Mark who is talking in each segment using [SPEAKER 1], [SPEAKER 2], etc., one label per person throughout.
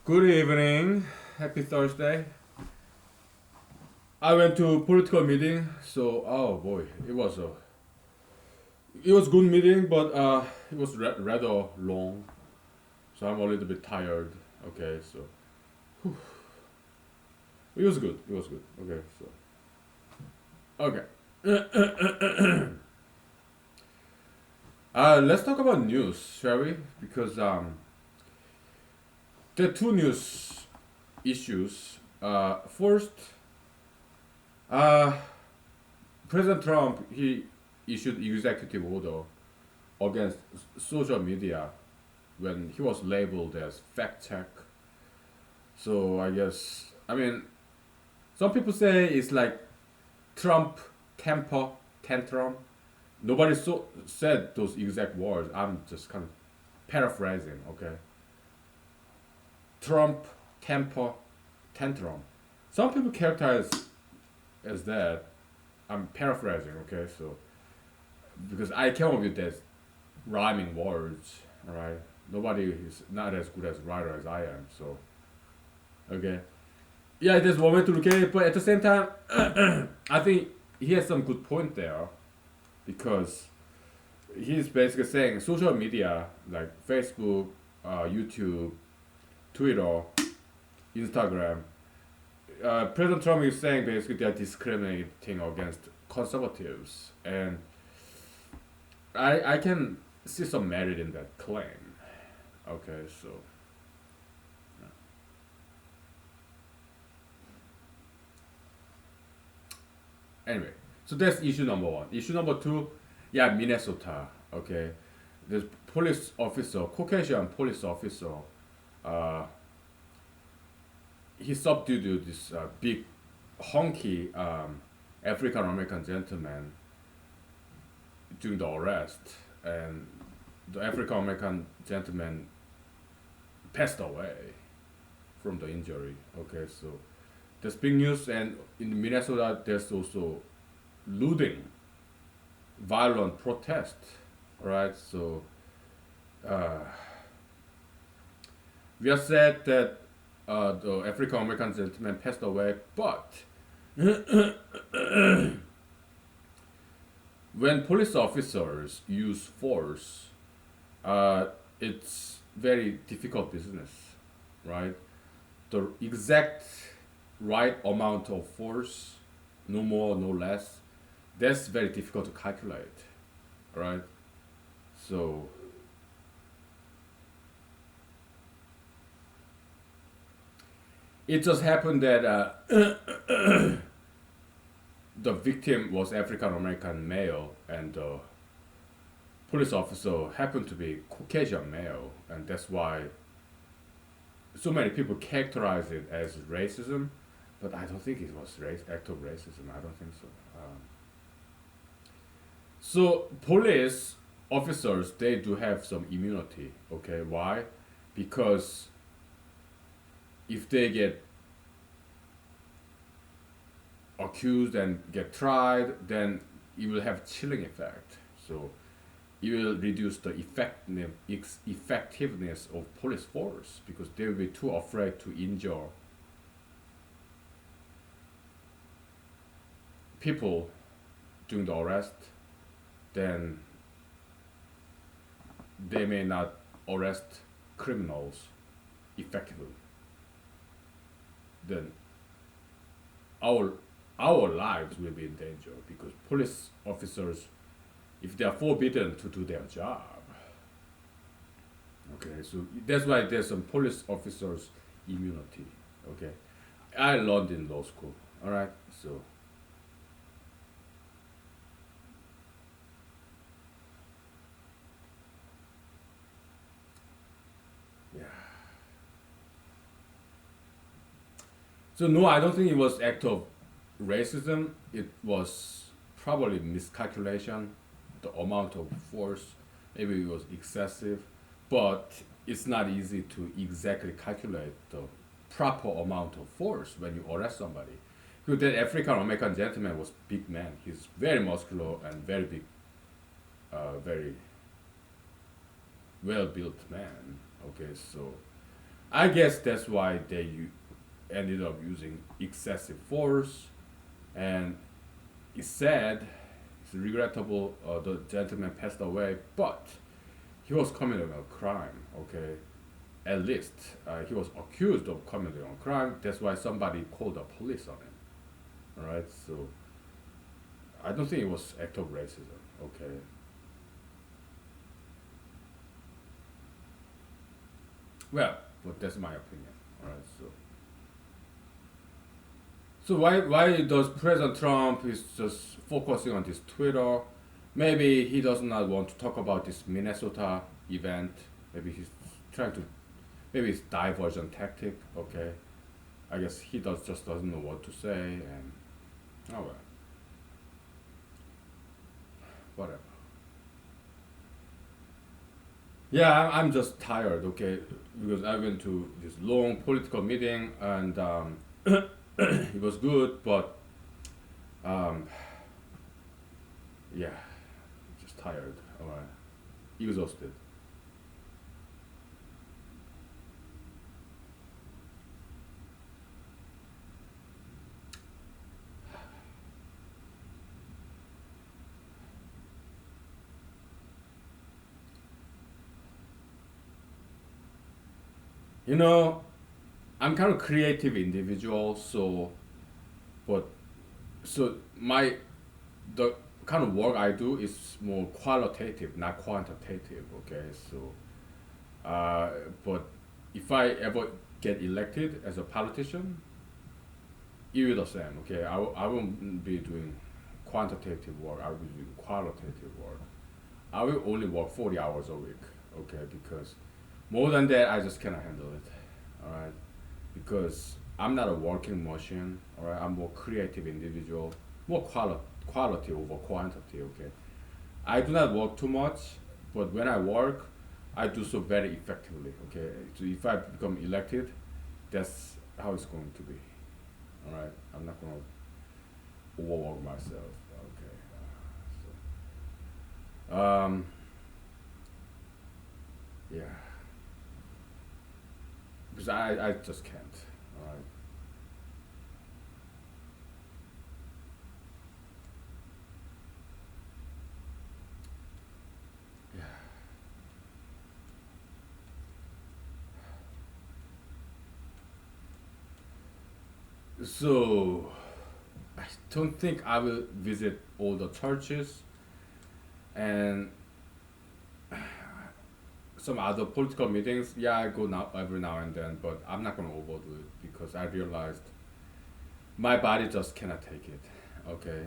[SPEAKER 1] Good evening. Happy Thursday. I went to political meeting, so oh boy, it was good meeting, but it was rather long, so I'm a little bit tired. Okay, so it was good. It was good. Okay, so okay. Let's talk about news, shall we? Because there are two news issues. First, uh, President Trump he issued executive order against social media when he was labeled as fact check. So I guess I mean some people say it's like Trump temper tantrum. Nobody said those exact words. I'm just kind of paraphrasing. Okay, Trump temper tantrum. Some people characterize as that. I'm paraphrasing. Okay, so because I came up with that rhyming words. All right, nobody is not as good as writer as I am. So okay, yeah, there's one way to look at it, but at the same time, I think he has some good point there because he's basically saying social media like Facebook, YouTube, Twitter, Instagram. President Trump is saying basically they're discriminating against conservatives, and I can see some merit in that claim. Okay, so anyway, so that's issue number one. Issue number two, yeah, Minnesota. Okay, this police officer, Caucasian police officer, uh, he subdued this big, honky African American gentleman during the arrest, and the African American gentleman passed away from the injury. Okay, so that's big news, and in Minnesota, there's also looting, violent protest, right? So uh, we have said that the African American gentleman passed away, but when police officers use force, it's very difficult business, right? The exact right amount of force, no more, no less, that's very difficult to calculate, right? So it just happened that the victim was African American male, and the police officer happened to be Caucasian male, and that's why so many people characterize it as racism, but I don't think it was act of racism. I don't think so. So police officers they do have some immunity. Okay, why? Because if they get accused and get tried, then it will have chilling effect. So it will reduce the effectiveness of police force because they will be too afraid to injure people during the arrest. Then they may not arrest criminals effectively. Then our our lives will be in danger because police officers, if they are forbidden to do their job, okay, so that's why there's some police officers immunity. Okay, I learned in law school. All right, so yeah, so no, I don't think it was act of racism. It was probably miscalculation, the amount of force. Maybe it was excessive, but it's not easy to exactly calculate the proper amount of force when you arrest somebody. Because that African American gentleman was big man. He's very muscular and very big, very well built man. Okay, so I guess that's why ended up using excessive force, and it's sad, it's regrettable. The gentleman passed away, but he was committing a crime. Okay, at least he was accused of committing a crime. That's why somebody called the police on him. All right, so I don't think it was act of racism. Okay, well, but that's my opinion. All right, so why does President Trump is just focusing on this Twitter? Maybe he does not want to talk about this Minnesota event. Maybe he's trying to, maybe it's diversion tactic. Okay, I guess he just doesn't know what to say, and oh well, whatever. Yeah, I'm just tired. Okay, because I went to this long political meeting, and it was good, but um, yeah, just tired. Alright, exhausted. You know, I'm kind of creative individual, so but so my the kind of work I do is more qualitative, not quantitative. Okay, so uh, but if I ever get elected as a politician, it will the same. Okay, I won't be doing quantitative work. I will be doing qualitative work. I will only work 40 hours a week. Okay, because more than that, I just cannot handle it. All right, because I'm not a working machine. All right, I'm more creative individual, more quality over quantity. Okay, I do not work too much, but when I work, I do so very effectively. Okay, so if I become elected, that's how it's going to be. All right, I'm not gonna overwork myself. Okay, yeah, because I just can't. All right. Yeah. So I don't think I will visit all the churches and some other political meetings. Yeah, I go now every now and then, but I'm not gonna overdo it because I realized my body just cannot take it. Okay.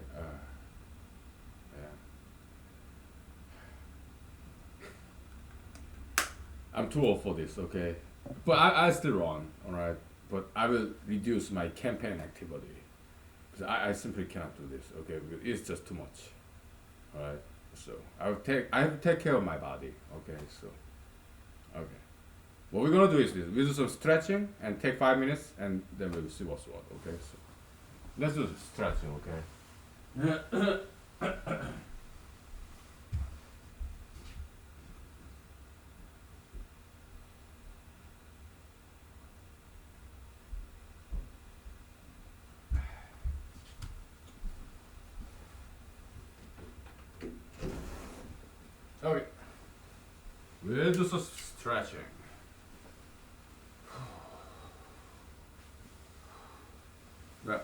[SPEAKER 1] Yeah. I'm too old for this. Okay. But I still run. All right. But I will reduce my campaign activity because I simply cannot do this. Okay, because it's just too much. All right. So I have to take care of my body. Okay. So okay. What we're gonna do is this: we do some stretching and take 5 minutes, and then we'll see what's what. Okay. So let's do stretching. Okay. Okay. We'll do some stretching. Yeah.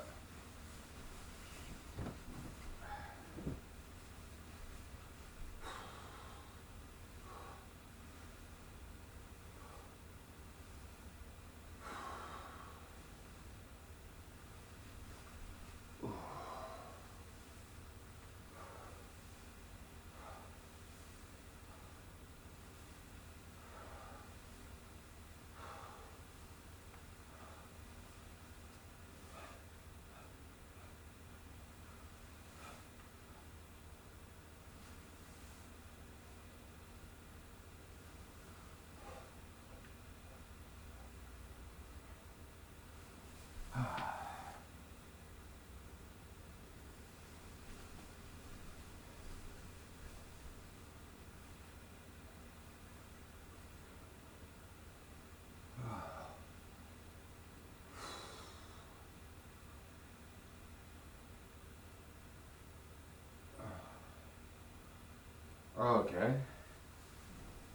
[SPEAKER 1] Okay.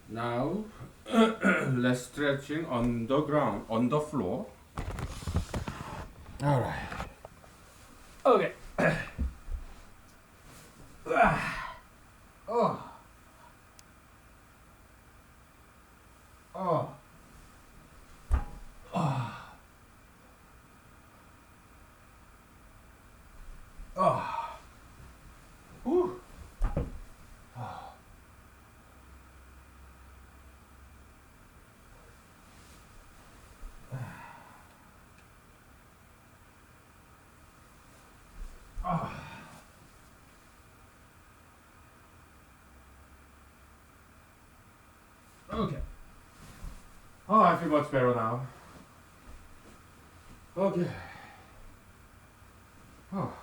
[SPEAKER 1] Now let's stretching on the ground, on the floor. All right. Okay. Oh. Oh. Oh. Oh. Ooh. Oh. Oh. Okay. Oh, I feel much better now. Okay. Oh.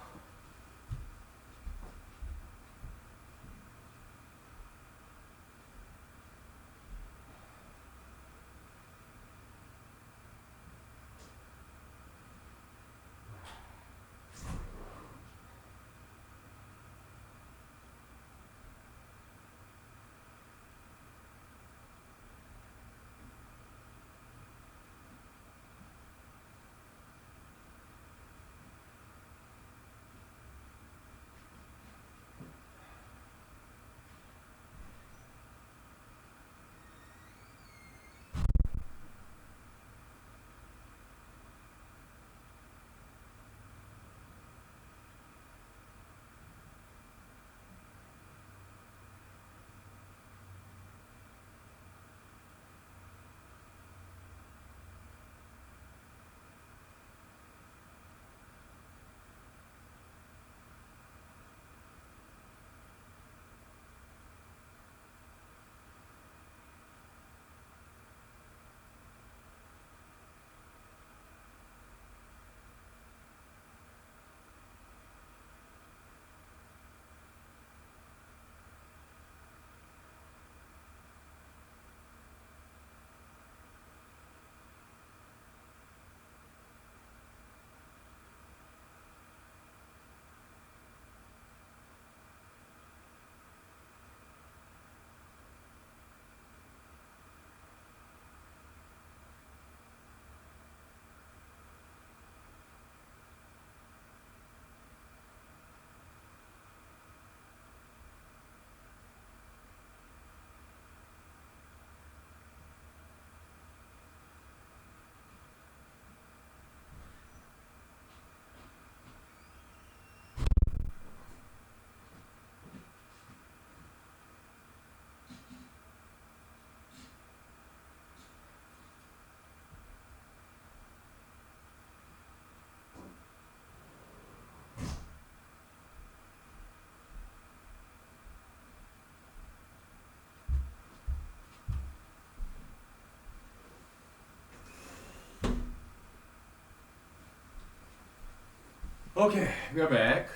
[SPEAKER 1] Okay, we are back.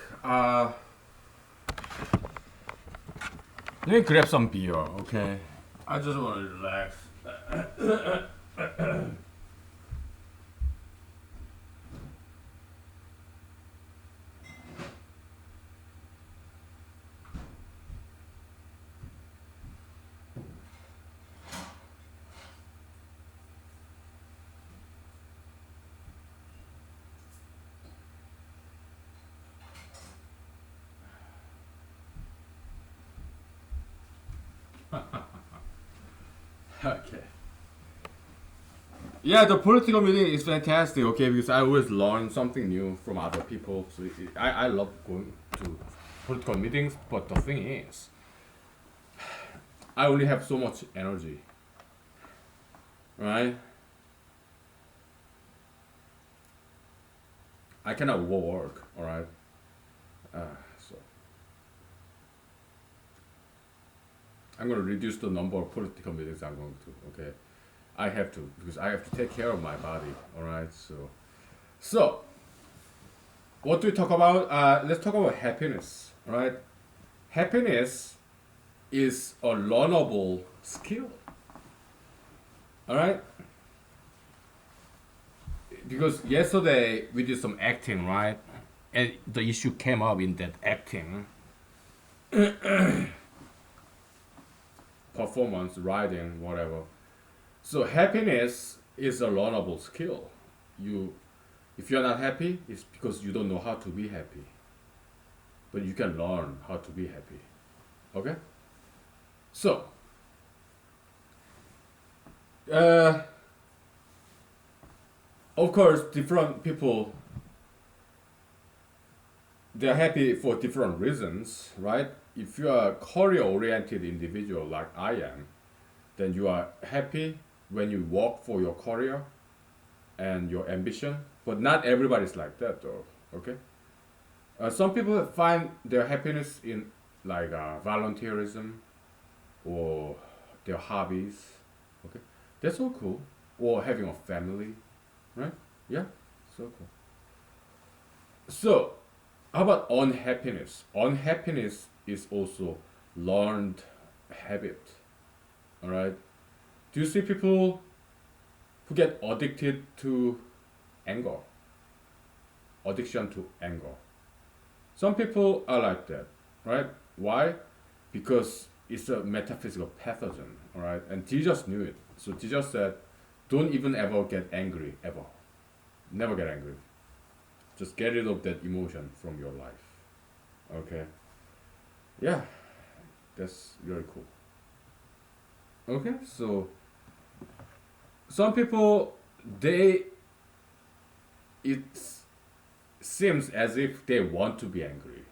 [SPEAKER 1] Let me grab some beer, okay? I just want to relax. Okay. Yeah, the political meeting is fantastic, okay, because I always learn something new from other people. So I love going to political meetings, but the thing is, I only have so much energy, right? I cannot overwork, alright? So I'm gonna reduce the number of political meetings I'm going to, okay? I have to, because I have to take care of my body, alright? So, what do we talk about? Let's talk about happiness, right? Happiness is a learnable skill, all right? Because yesterday we did some acting, right? And the issue came up in that acting. performance, writing, whatever. So happiness is a learnable skill. You, if you're not happy, it's because you don't know how to be happy. But you can learn how to be happy. Okay? So, uh, of course, different people, they're happy for different reasons, right? If you are a career-oriented individual like I am, then you are happy when you work for your career and your ambition. But not everybody's like that, though. Okay. Some people find their happiness in like volunteerism or their hobbies. Okay, that's so cool. Or having a family, right? Yeah, so cool. So, how about unhappiness? Unhappiness is also learned habit. All right. Do you see people who get addicted to anger? Addiction to anger. Some people are like that, right? Why? Because it's a metaphysical pathogen, all right? And Jesus knew it. So Jesus said, don't even ever get angry, ever. Never get angry. Just get rid of that emotion from your life. Okay? Yeah, that's very cool. Okay, so some people, they, it seems as if they want to be angry,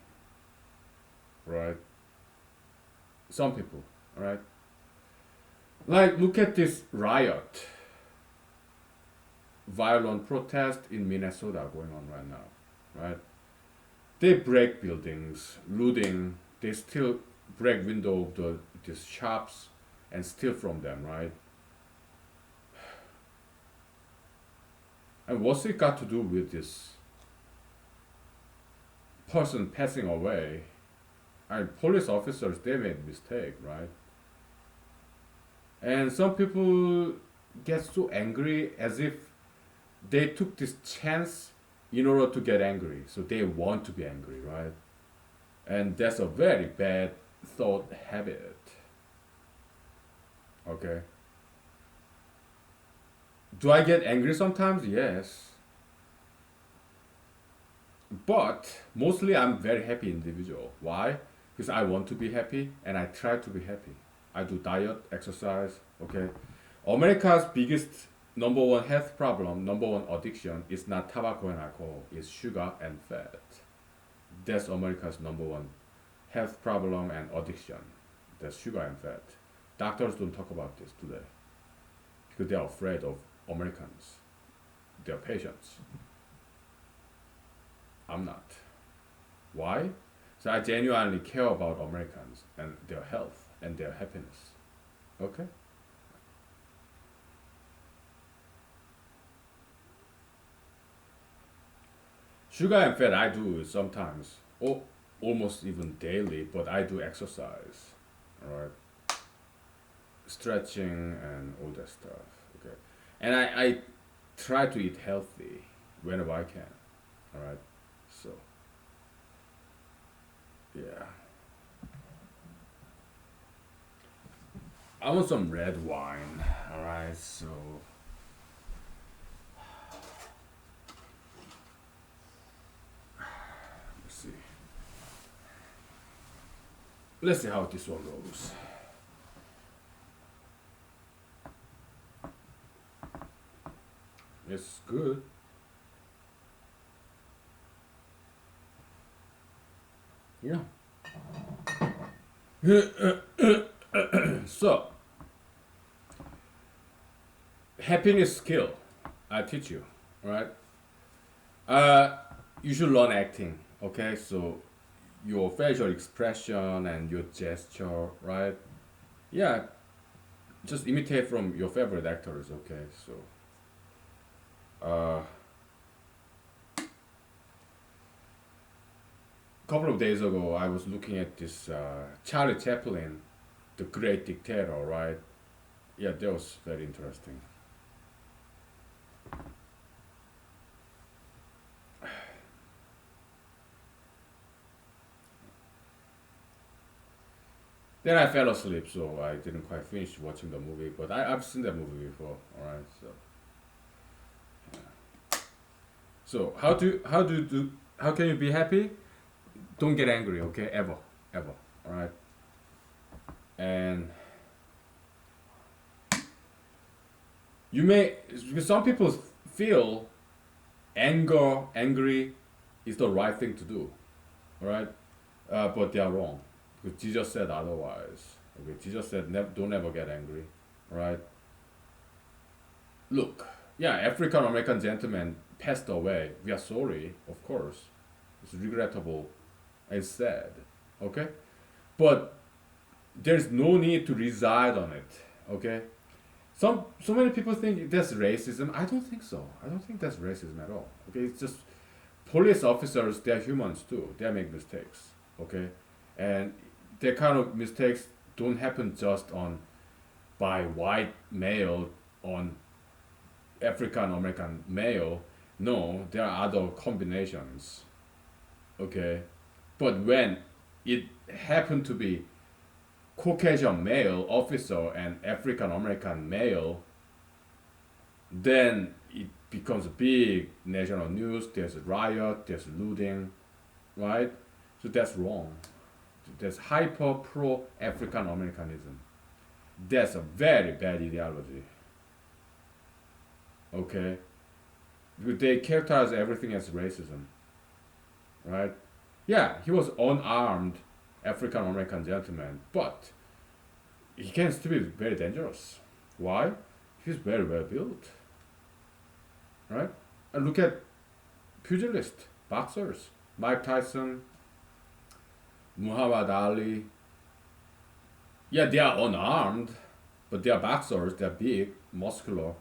[SPEAKER 1] right? Some people, right? Like, look at this riot, violent protest in Minnesota going on right now, right? They break buildings, looting. They still break window of these shops and steal from them, right? And what's it got to do with this person passing away? And police officers, they made mistake, right? And some people get so angry as if they took this chance in order to get angry. So they want to be angry, right? And that's a very bad thought habit. Okay. Do I get angry sometimes? Yes. But mostly I'm very happy individual. Why? Because I want to be happy and I try to be happy. I do diet, exercise, okay? America's biggest number one health problem, number one addiction is not tobacco and alcohol, it's sugar and fat. That's America's number one health problem and addiction. That's sugar and fat. Doctors don't talk about this today because they're afraid of Americans, their patients. I'm not. Why? So I genuinely care about Americans and their health and their happiness. Okay? Sugar and fat I do sometimes, or almost even daily, but I do exercise. Alright? Stretching and all that stuff. Okay. And I try to eat healthy whenever I can. Alright? So yeah. I want some red wine. Alright, so let's see. Let's see how this one goes. It's good. Yeah. So, happiness skill. I teach you, right? Uh, you should learn acting. Okay, so your facial expression and your gesture, right? Yeah, just imitate from your favorite actors. Okay, so uh, couple of days ago, I was looking at this Charlie Chaplin, the Great Dictator, right? Yeah, that was very interesting. Then I fell asleep, so I didn't quite finish watching the movie. But I've seen that movie before. All right, so how can you be happy? Don't get angry, okay? Ever, ever. All right. And you may, because some people feel angry is the right thing to do. All right, but they are wrong because Jesus said otherwise. Okay, Jesus said don't ever get angry. All right. Look, yeah, African American gentleman passed away. We are sorry, of course. It's regrettable. It's sad. Okay, but there's no need to reside on it. Okay, so many people think that's racism. I don't think so. I don't think that's racism at all. Okay, it's just police officers. They're humans too. They make mistakes. Okay, and that kind of mistakes don't happen just on by white male on African American male. No, there are other combinations. Okay, but when it happened to be Caucasian male officer and African American male, then it becomes a big national news. There's a riot, there's looting, right? So that's wrong. That's hyper pro African Americanism. That's a very bad ideology. Okay? Because they characterize everything as racism, right? Yeah, he was unarmed African American gentleman, but he can still be very dangerous. Why? He's very well built, right? And look at pugilists, boxers, Mike Tyson, Muhammad Ali. Yeah, they are unarmed, but they are boxers. They are big, muscular.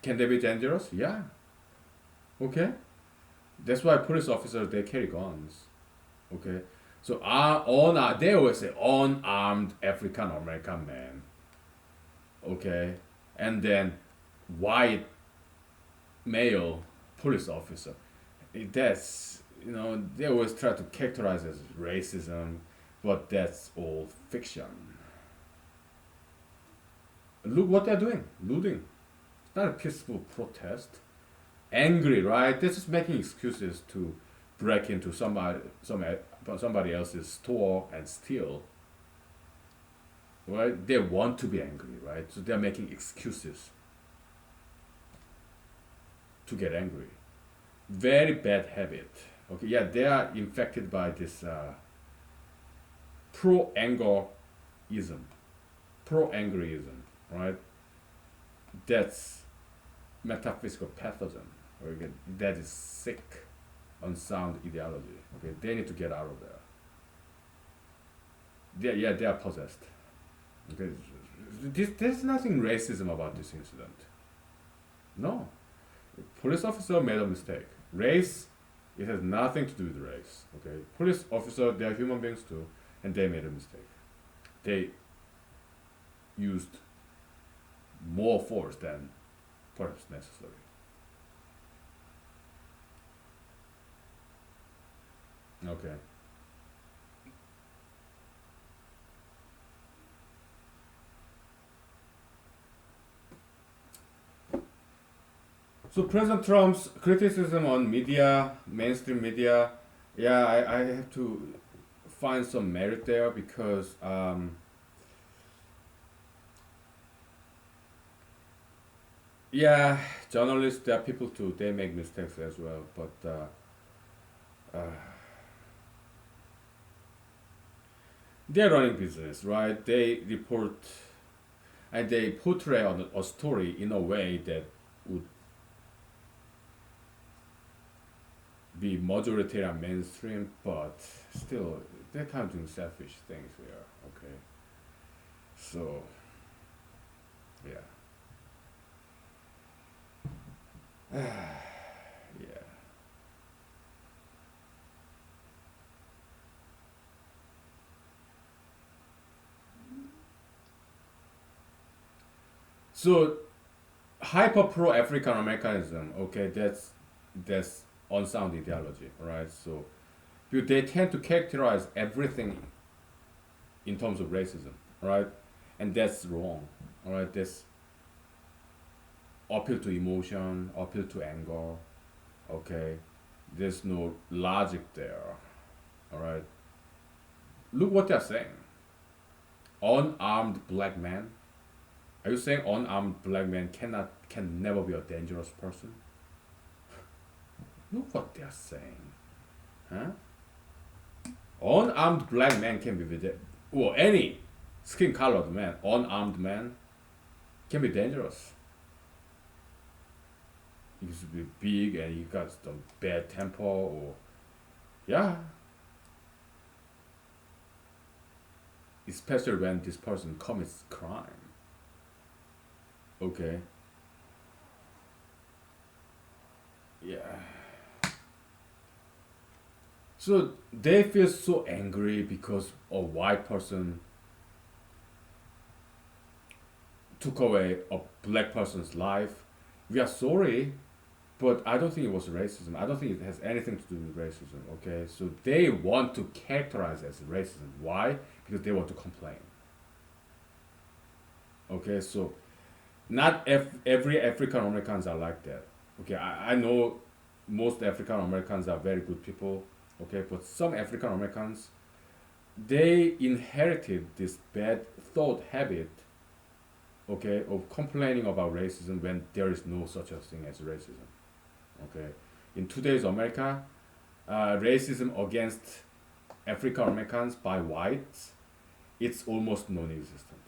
[SPEAKER 1] Can they be dangerous? Yeah. Okay. That's why police officers they carry guns. Okay. So they always say unarmed African American man. Okay. And then white male police officer. That's they always try to characterize as racism, but that's all fiction. Look what they're doing, looting. It's not a peaceful protest. Angry, right? They're just making excuses to break into somebody else's store and steal. Right? They want to be angry, right? So they're making excuses to get angry. Very bad habit. Okay, yeah, they are infected by this pro-angerism, pro-angryism, right? That's metaphysical pathogen. Okay, that is sick, unsound ideology. Okay, they need to get out of there. They are possessed. Okay, there's nothing racism about this incident. No, police officer made a mistake. Race, it has nothing to do with race. Okay, police officer, they are human beings too, and they made a mistake. They used more force than perhaps necessary. Okay. So President Trump's criticism on media, mainstream media, yeah, I have to find some merit there because yeah, journalists, there are people too, they make mistakes as well, but they're running business, right? They report and they portray on a story in a way that would be majoritarian mainstream, but still they're kind of doing selfish things here. Okay, so yeah, yeah. So hyper pro African Americanism. Okay, that's unsound ideology, right? So they tend to characterize everything in terms of racism, right? And that's wrong, all right? That's appeal to emotion, appeal to anger, okay? There's no logic there, all right? Look what they're saying. Unarmed black man. Are you saying unarmed black man can never be a dangerous person? Look what they're saying, huh? Unarmed black man can be with it, or any skin colored man, unarmed man can be dangerous. He could be big and he got some bad temper, or yeah, especially when this person commits crime. Okay. Yeah. So they feel so angry because a white person took away a black person's life. We are sorry, but I don't think it was racism. I don't think it has anything to do with racism. Okay, so they want to characterize it as racism. Why? Because they want to complain. Okay, so not every African Americans are like that. Okay, I know most African Americans are very good people. Okay, but some African Americans, they inherited this bad thought habit, okay, of complaining about racism when there is no such a thing as racism. Okay, in today's America, racism against African Americans by whites, it's almost non-existent.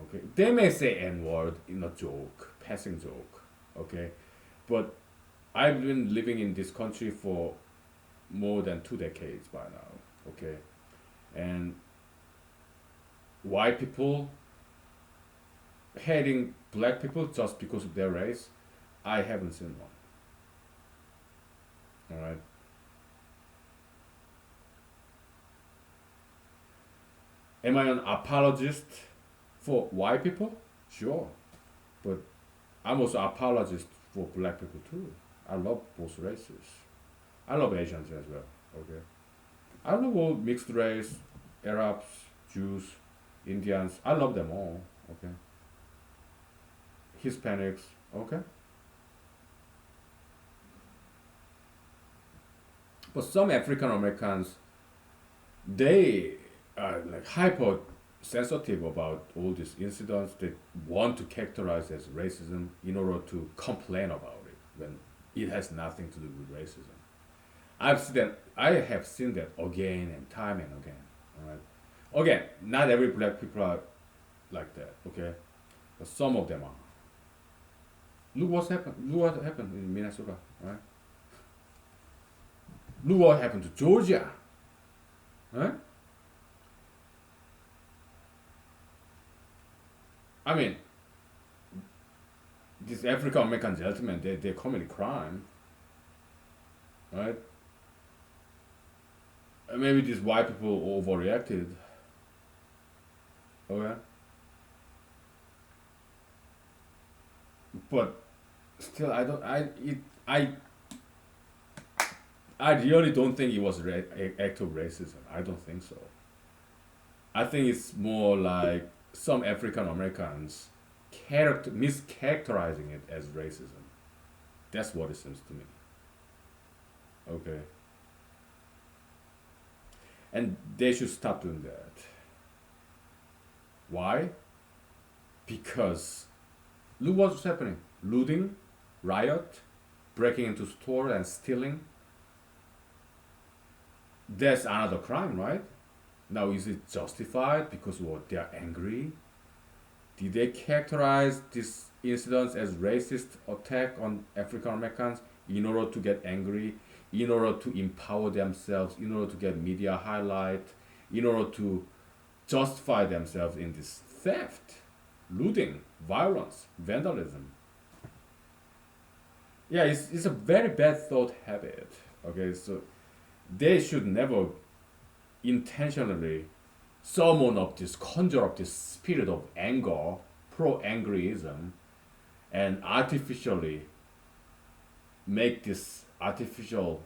[SPEAKER 1] Okay, they may say N word in a joke, passing joke. Okay, but I've been living in this country for more than 2 decades by now. Okay, and white people hating black people just because of their race, I haven't seen one. All right. Am I an apologist for white people? Sure, but I'm also apologist for black people too. I love both races. I love Asians as well. Okay, I love all mixed race, Arabs, Jews, Indians. I love them all. Okay, Hispanics. Okay, but some African Americans, they are like hyper sensitive about all these incidents. They want to characterize as racism in order to complain about it when it has nothing to do with racism. I have seen that again and time and again. All right. Again, not every black people are like that. Okay, but some of them are. Look what's happened. Look what happened in Minnesota. Right. Look what happened to Georgia. Right. I mean, these African American gentlemen, they commit crime, right? Maybe these white people overreacted. Okay, but still, I don't. I really don't think it was act of racism. I don't think so. I think it's more like some African Americans mischaracterizing it as racism. That's what it seems to me. Okay, and they should stop doing that. Why? Because look what's happening: looting, riot, breaking into store and stealing. That's another crime, right? Now, is it justified because what they are angry? Did they characterize these incidents as racist attack on African Americans in order to get angry, in order to empower themselves, in order to get media highlight, in order to justify themselves in this theft, looting, violence, vandalism? Yeah, it's a very bad thought habit. Okay, so they should never intentionally summon up this, conjure up this spirit of anger, pro-angryism, and artificially make this artificial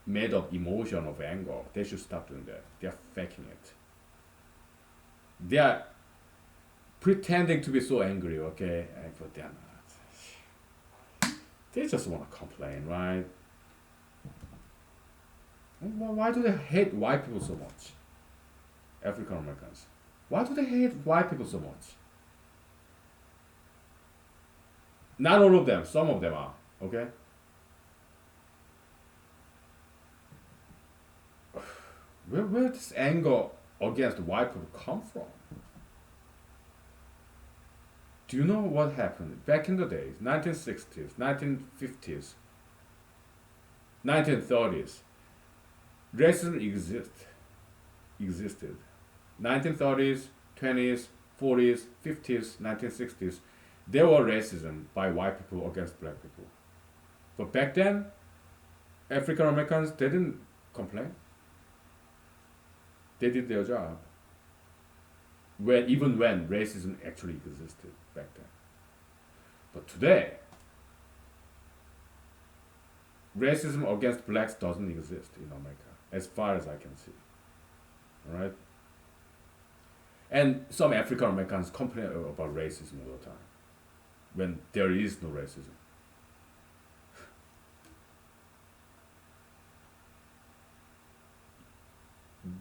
[SPEAKER 1] made up emotion of anger. They should stop doing that. They're faking it. They are pretending to be so angry, okay, but they're not. They just want to complain, right? Why do they hate white people so much? African Americans. Why do they hate white people so much? Not all of them. Some of them are. Okay. Where this anger against white people come from? Do you know what happened back in the days, 1960s, 1950s, 1930s? Racism existed. 1930s, 20s, 40s, 50s, 1960s. There were racism by white people against black people. But back then, African Americans didn't complain. They did their job. Even when racism actually existed back then. But today, racism against blacks doesn't exist in America, as far as I can see. All right? And some African Americans complain about racism all the time, when there is no racism.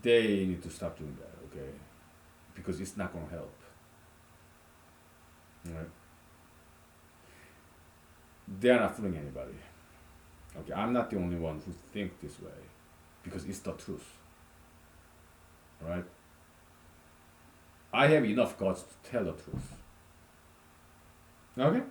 [SPEAKER 1] They need to stop doing that, okay? Because it's not gonna help. All right? They are not fooling anybody. Okay, I'm not the only one who think this way, because it's the truth. All right? I have enough guts to tell the truth. Okay?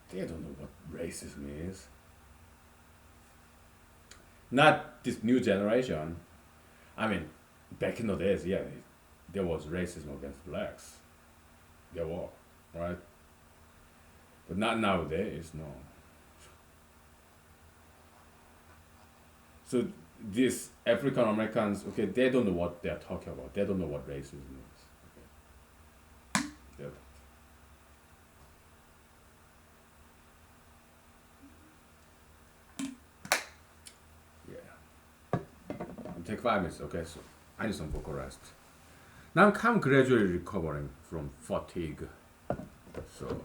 [SPEAKER 1] They don't know what racism is. Not this new generation. I mean, back in the days, yeah, there was racism against blacks. There were, right? But not nowadays, no. So these African Americans, okay, they don't know what they're talking about. They don't know what racism is. Okay. They don't. Yeah. Take 5 minutes, okay? So I need some vocal rest. Now I'm gradually recovering from fatigue. So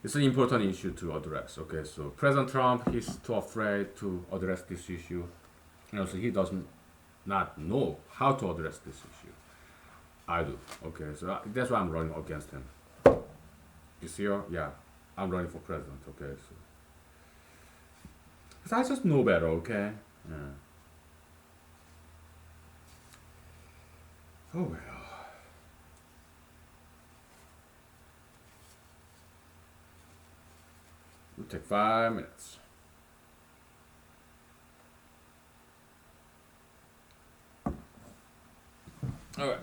[SPEAKER 1] it's an important issue to address, okay? So President Trump, he's too afraid to address this issue. And also he doesn't not know how to address this issue. I do, okay? So that's why I'm running against him. This year, yeah, I'm running for president, okay? So 'cause I just know better, okay? Yeah. Oh well. We'll take 5 minutes. All right.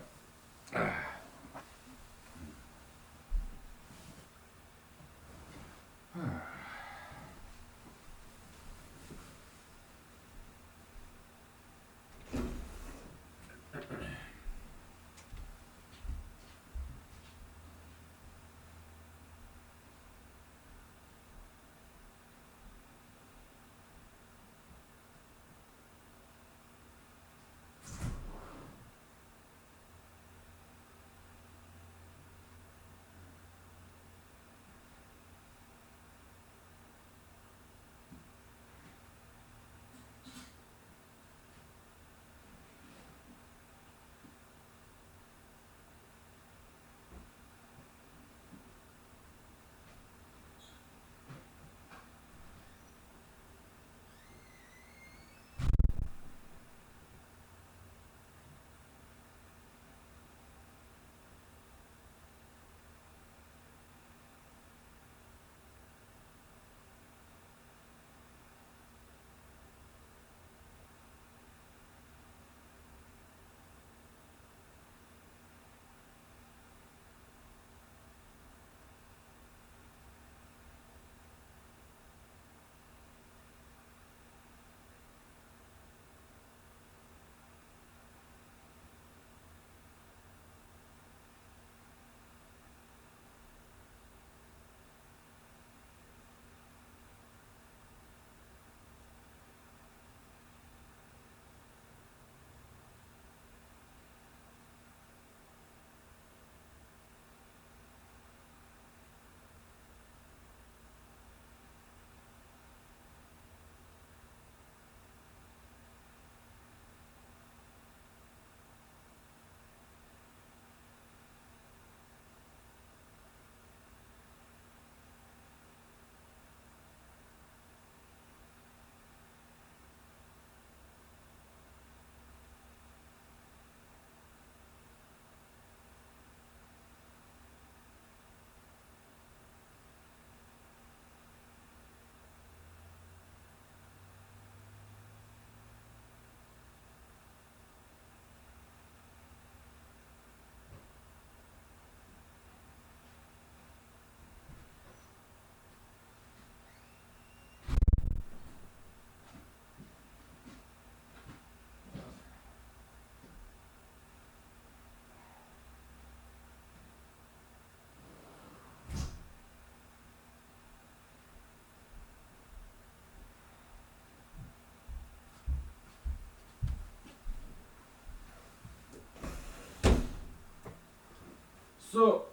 [SPEAKER 1] So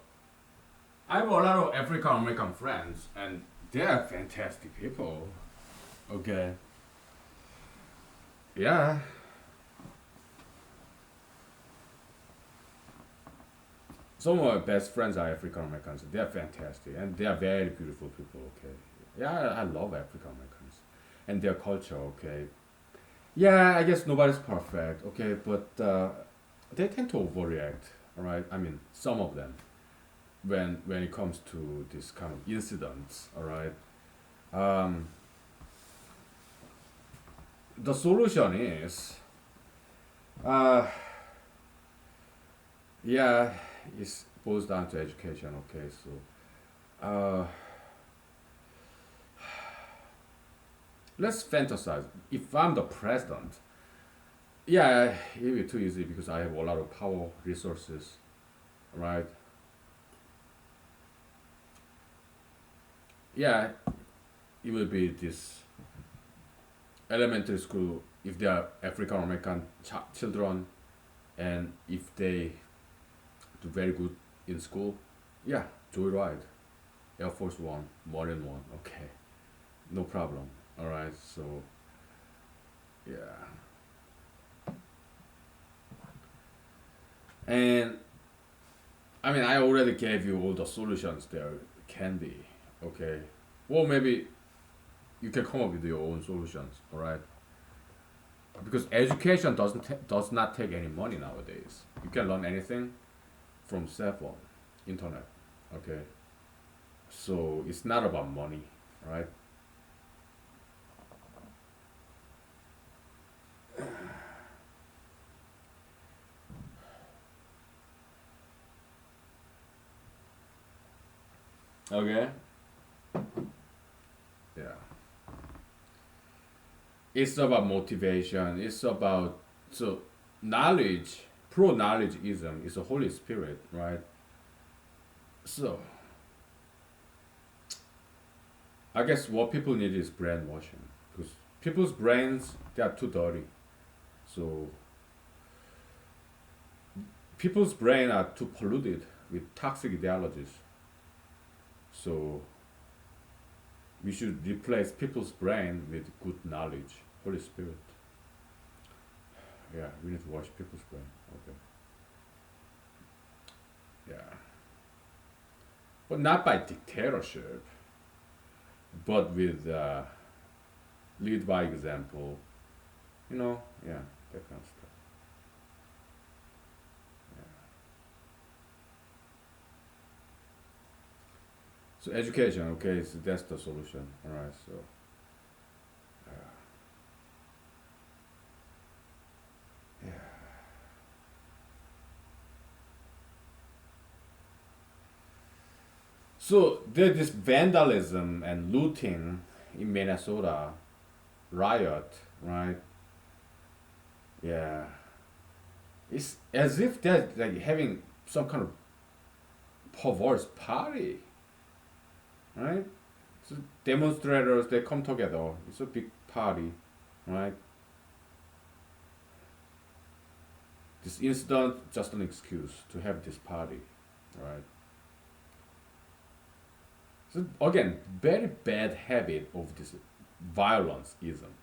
[SPEAKER 1] I have a lot of African American friends, and they are fantastic people. Okay. Yeah. Some of my best friends are African Americans. They are fantastic, and they are very beautiful people. Okay. Yeah, I love African Americans, and their culture. Okay. Yeah, I guess nobody's perfect. Okay, but they tend to overreact. All right. I mean, some of them when it comes to this kind of incidents. All right. Um, the solution is, uh, yeah, it boils down to education. Okay, so let's fantasize. If I'm the president, yeah, it will be too easy because I have a lot of power, resources, right? Yeah, it will be this elementary school if they are African American children, and if they do very good in school, yeah, joyride, Air Force One, more than one, okay, no problem. All right, so yeah, and I mean I already gave you all the solutions there can be, okay, well maybe you can come up with your own solutions, all right? Because education does not take any money nowadays. You can learn anything from cell phone, internet, okay? So it's not about money, right? Okay. Yeah. It's about motivation. It's about so knowledge. Pro knowledgeism is the Holy Spirit, right? So I guess what people need is brainwashing because people's brains they are too dirty. So people's brain are too polluted with toxic ideologies. So we should replace people's brain with good knowledge, Holy Spirit. Yeah, we need to wash people's brain. Okay. Yeah, but not by dictatorship, but with lead by example. You know, yeah, that kind of stuff. Yeah. So education, okay, so that's the solution. All right, so uh, yeah. So there's this vandalism and looting in Minnesota, riot, right? Yeah, it's as if they're like having some kind of perverse party, right? So demonstrators they come together. It's a big party, right? This incident just an excuse to have this party, right? So again, very bad habit of this violence ism,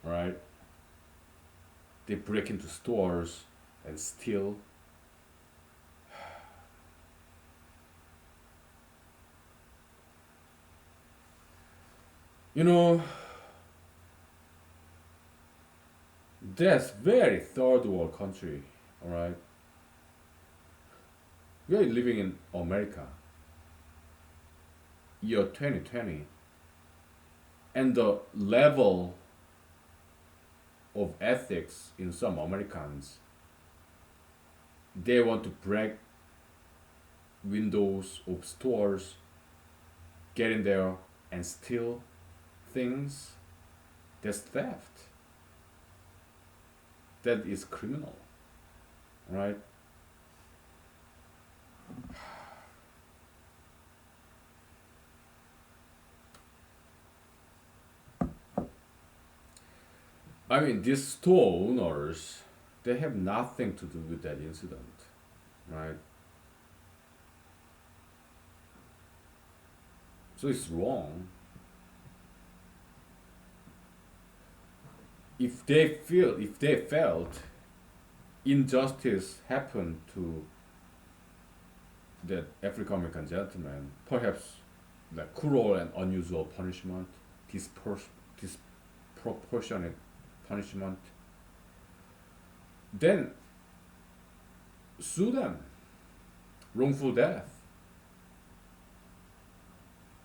[SPEAKER 1] right? They break into stores and steal. You know, that's very third world country, all right? We are living in America, year 2020, and the level of ethics in some Americans, they want to break windows of stores, get in there and steal things. That's theft. That is criminal, right? I mean, these store owners, they have nothing to do with that incident, right? So it's wrong. If they felt injustice happened to that African American gentleman, perhaps like cruel and unusual punishment, disproportionate punishment, then sue them, wrongful death,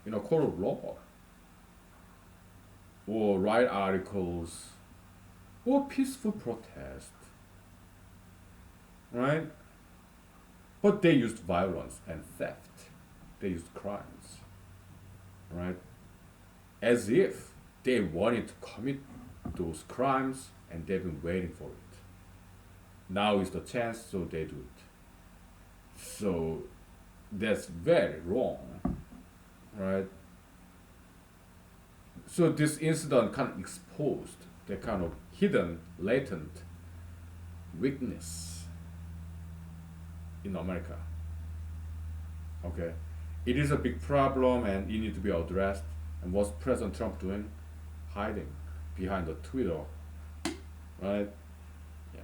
[SPEAKER 1] in a court of law, or write articles, or peaceful protest, right? But they used violence and theft. They used crimes, right? As if they wanted to commit those crimes and they've been waiting for it. Now is the chance, so they do it. So that's very wrong, right? So this incident kind of exposed the kind of hidden, latent weakness in America. Okay, it is a big problem and it needs to be addressed. And what's President Trump doing? Hiding behind the Twitter, right? Yeah.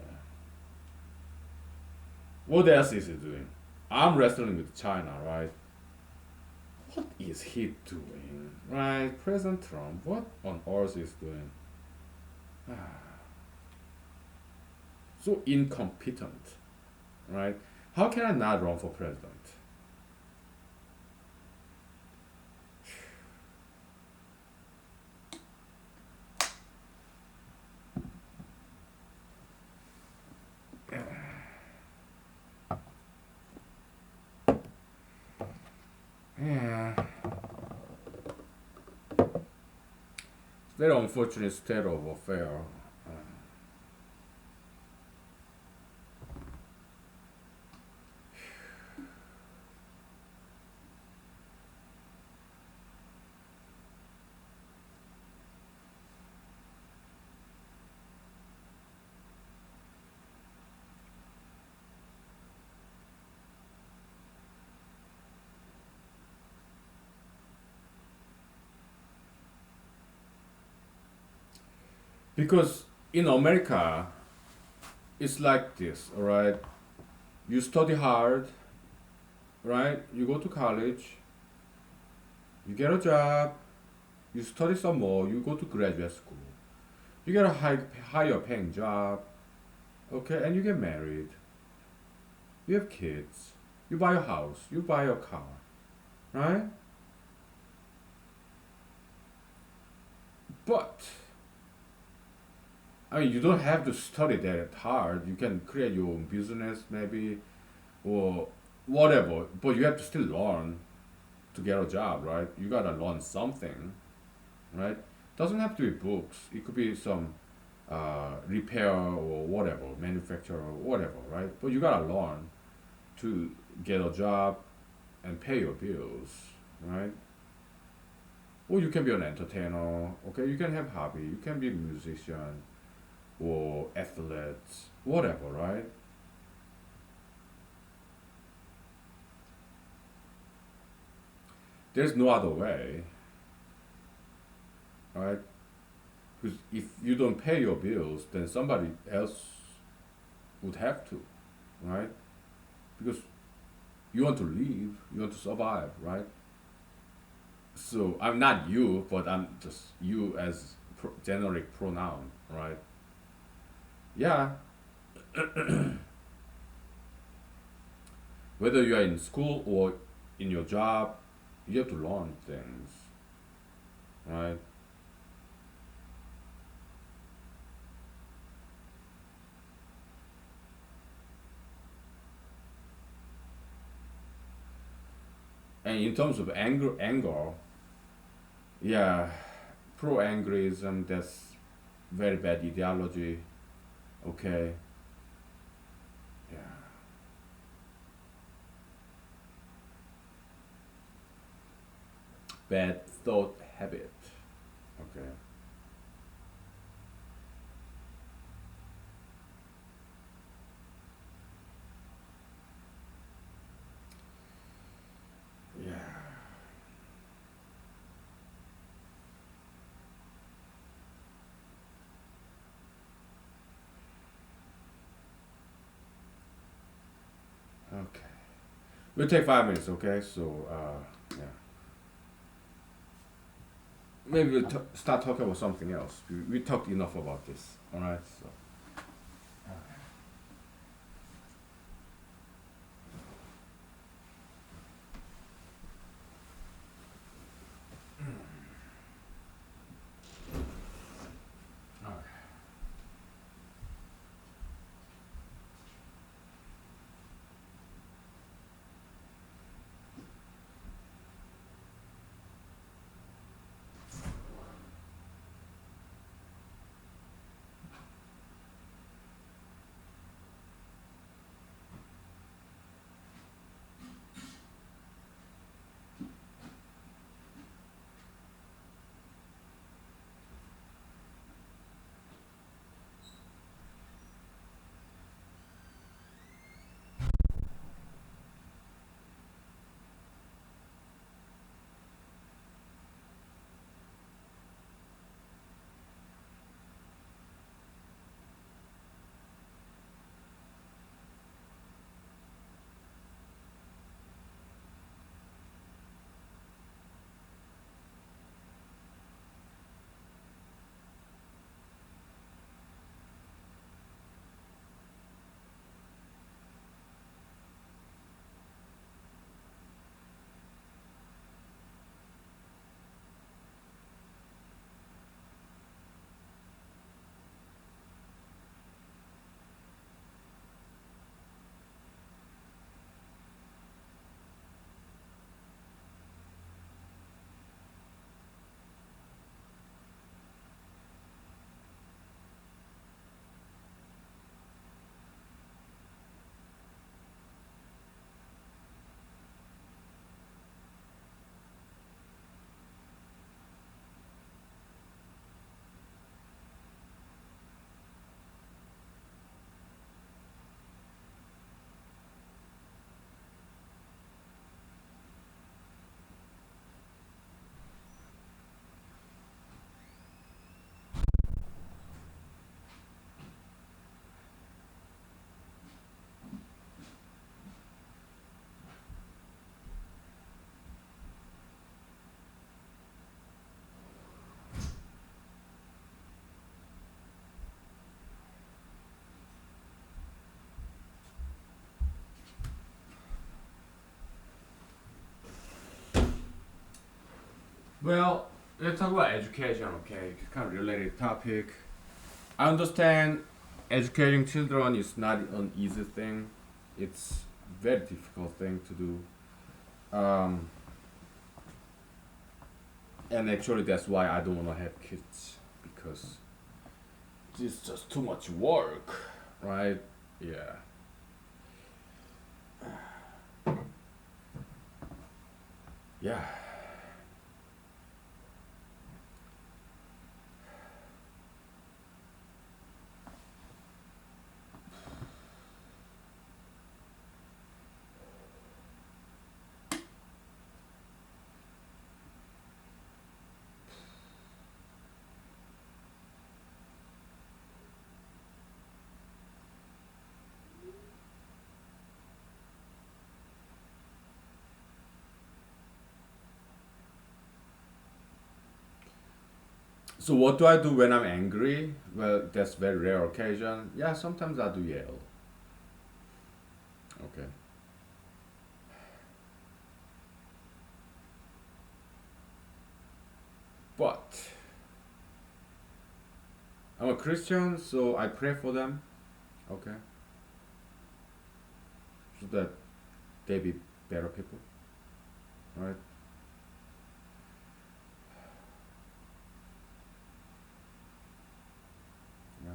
[SPEAKER 1] What else is he doing? I'm wrestling with China, right? What is he doing, right? President Trump, what on earth is doing? So incompetent, right? How can I not run for president? Yeah. Very unfortunate state of affair. Because in America, it's like this, all right? You study hard, right? You go to college, you get a job, you study some more, you go to graduate school, you get a higher paying job, okay, and you get married, you have kids, you buy a house, you buy a car, right? But I mean, you don't have to study that hard. You can create your own business, maybe, or whatever. But you have to still learn to get a job, right? You gotta learn something, right? Doesn't have to be books. It could be some repair or whatever, manufacturer or whatever, right? But you gotta learn to get a job and pay your bills, right? Or you can be an entertainer, okay? You can have hobby. You can be a musician or athletes, whatever, right? There's no other way, right? Because if you don't pay your bills, then somebody else would have to, right? Because you want to live, you want to survive, right? So I'm not you, but I'm just you as generic pronoun, right? Yeah, whether you are in school or in your job, you have to learn things, right? And in terms of anger, yeah, pro-angrism, that's very bad ideology. Okay, yeah, bad thought habit. Okay, yeah. We'll take 5 minutes, okay? So, yeah. Maybe we'll start talking about something else. We talked enough about this, alright? So, alright. Well, let's talk about education, okay? It's kind of related topic. I understand educating children is not an easy thing. It's very difficult thing to do. And actually that's why I don't want to have kids because it's just too much work, right? Yeah. Yeah. So what do I do when I'm angry? Well, that's very rare occasion. Yeah, sometimes I do yell. Okay. But I'm a Christian, so I pray for them. Okay. So that they be better people, right? Yeah.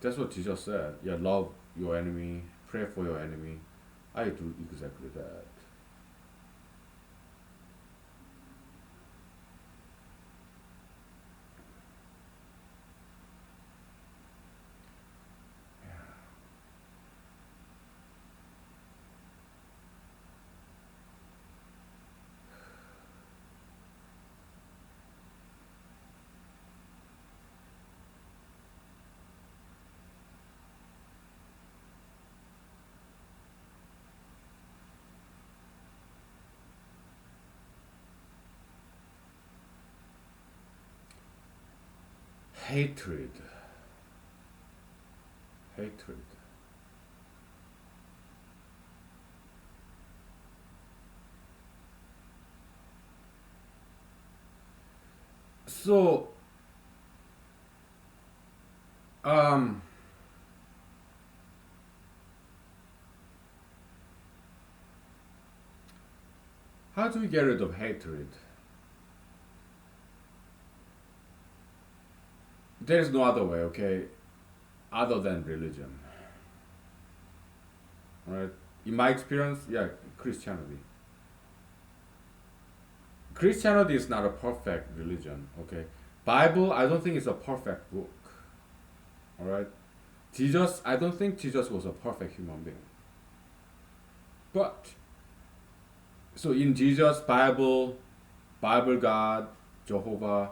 [SPEAKER 1] That's what Jesus said. Yeah, love your enemy, pray for your enemy. I do exactly that. Hatred. Hatred. So, um, how do we get rid of hatred? There is no other way, okay, other than religion, right? In my experience, yeah, Christianity. Christianity is not a perfect religion, okay? Bible, I don't think it's a perfect book, all right? Jesus, I don't think Jesus was a perfect human being. But, so in Jesus, Bible God, Jehovah,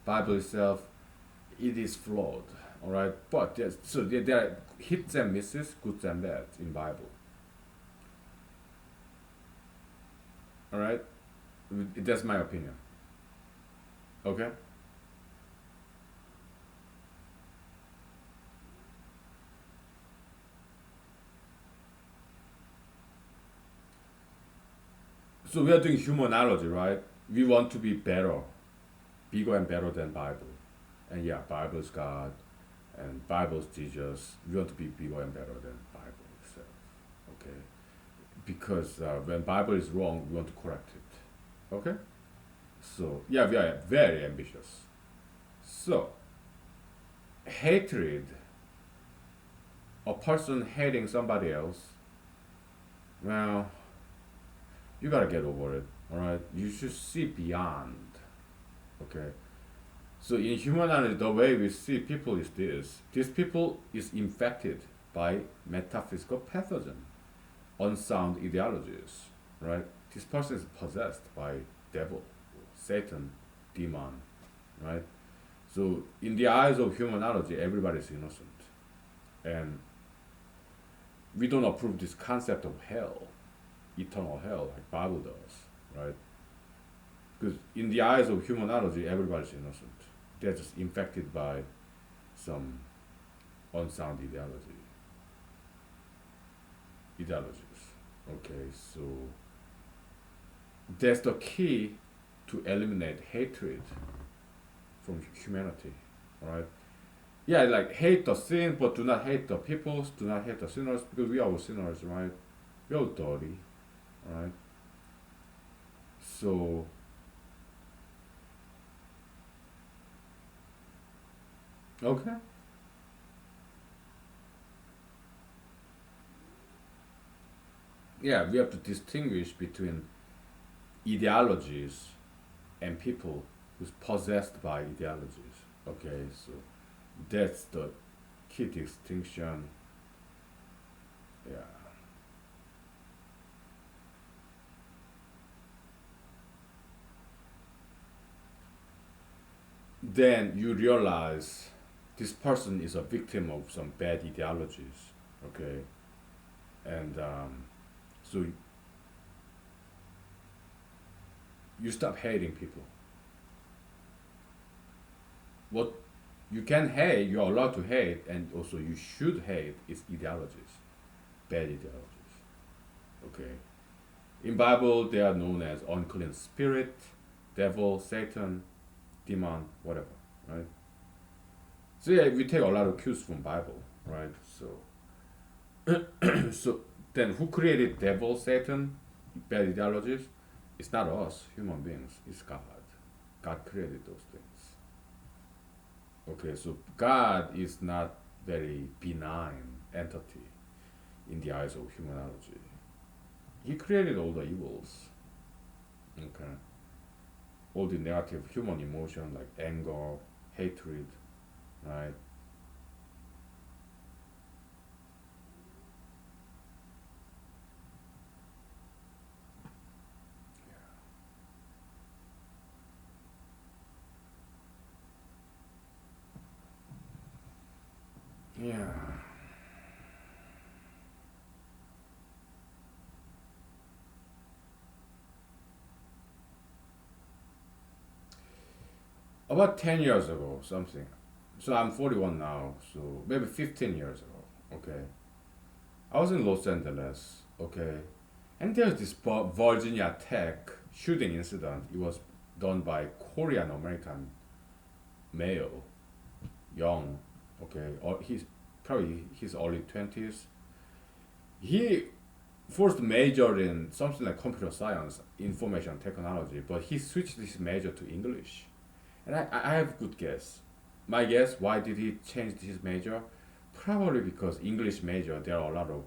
[SPEAKER 1] Bible itself, it is flawed, all right? But there are hits and misses, goods and bads in Bible, all right? That's my opinion, okay? So we are doing humanology, right? We want to be better, bigger and better than Bible. And yeah, Bible's God and Bible's Jesus. We want to be bigger and better than Bible itself. Okay? Because when Bible is wrong, we want to correct it. Okay? So yeah, we are very ambitious. So hatred, a person hating somebody else, well, you gotta get over it. Alright? You should see beyond. Okay? So in humanity, the way we see people is this. This people is infected by metaphysical pathogen, unsound ideologies, right? This person is possessed by devil, Satan, demon, right? So in the eyes of humanology, everybody is innocent. And we don't approve this concept of hell, eternal hell, like Bible does, right? Because in the eyes of humanology, everybody is innocent. They're just infected by some unsound ideologies. Okay, so that's the key to eliminate hatred from humanity, right? Yeah, like hate the sin, but do not hate the peoples, do not hate the sinners, because we are all sinners, right? We are all dirty, right? So, okay. Yeah, we have to distinguish between ideologies and people who's possessed by ideologies. Okay, so that's the key distinction. Yeah. Then you realize this person is a victim of some bad ideologies. Okay, and so you stop hating people. What you can hate, you are allowed to hate, and also you should hate is ideologies, bad ideologies. Okay, in Bible they are known as unclean spirit, devil, Satan, demon, whatever, right? So yeah, we take a lot of cues from Bible, right? So then who created devil, Satan, bad ideologies? It's not us, human beings. It's God. God created those things. Okay, so God is not very benign entity in the eyes of humanology. He created all the evils. Okay, all the negative human emotion like anger, hatred, right? Yeah. About 10 years ago, something. So I'm 41 now, so maybe 15 years ago. Okay, I was in Los Angeles. Okay, and there's this Virginia Tech shooting incident. It was done by Korean American male, young. Okay, or he's probably his early 20s. He first majored in something like computer science, information technology, but he switched his major to English. And I have good guess. My guess, why did he change his major? Probably because English major, there are a lot of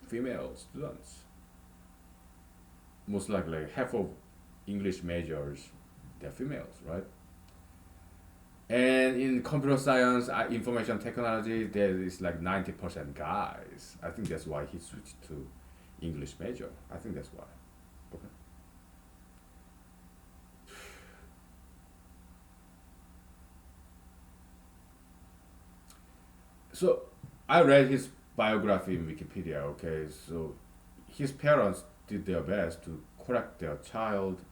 [SPEAKER 1] female students. Most likely half of English majors, they're females, right? And in computer science, information technology, there is like 90% guys. I think that's why he switched to English major. I think that's why. Okay. So I read his biography in Wikipedia. Okay, so his parents did their best to correct their child.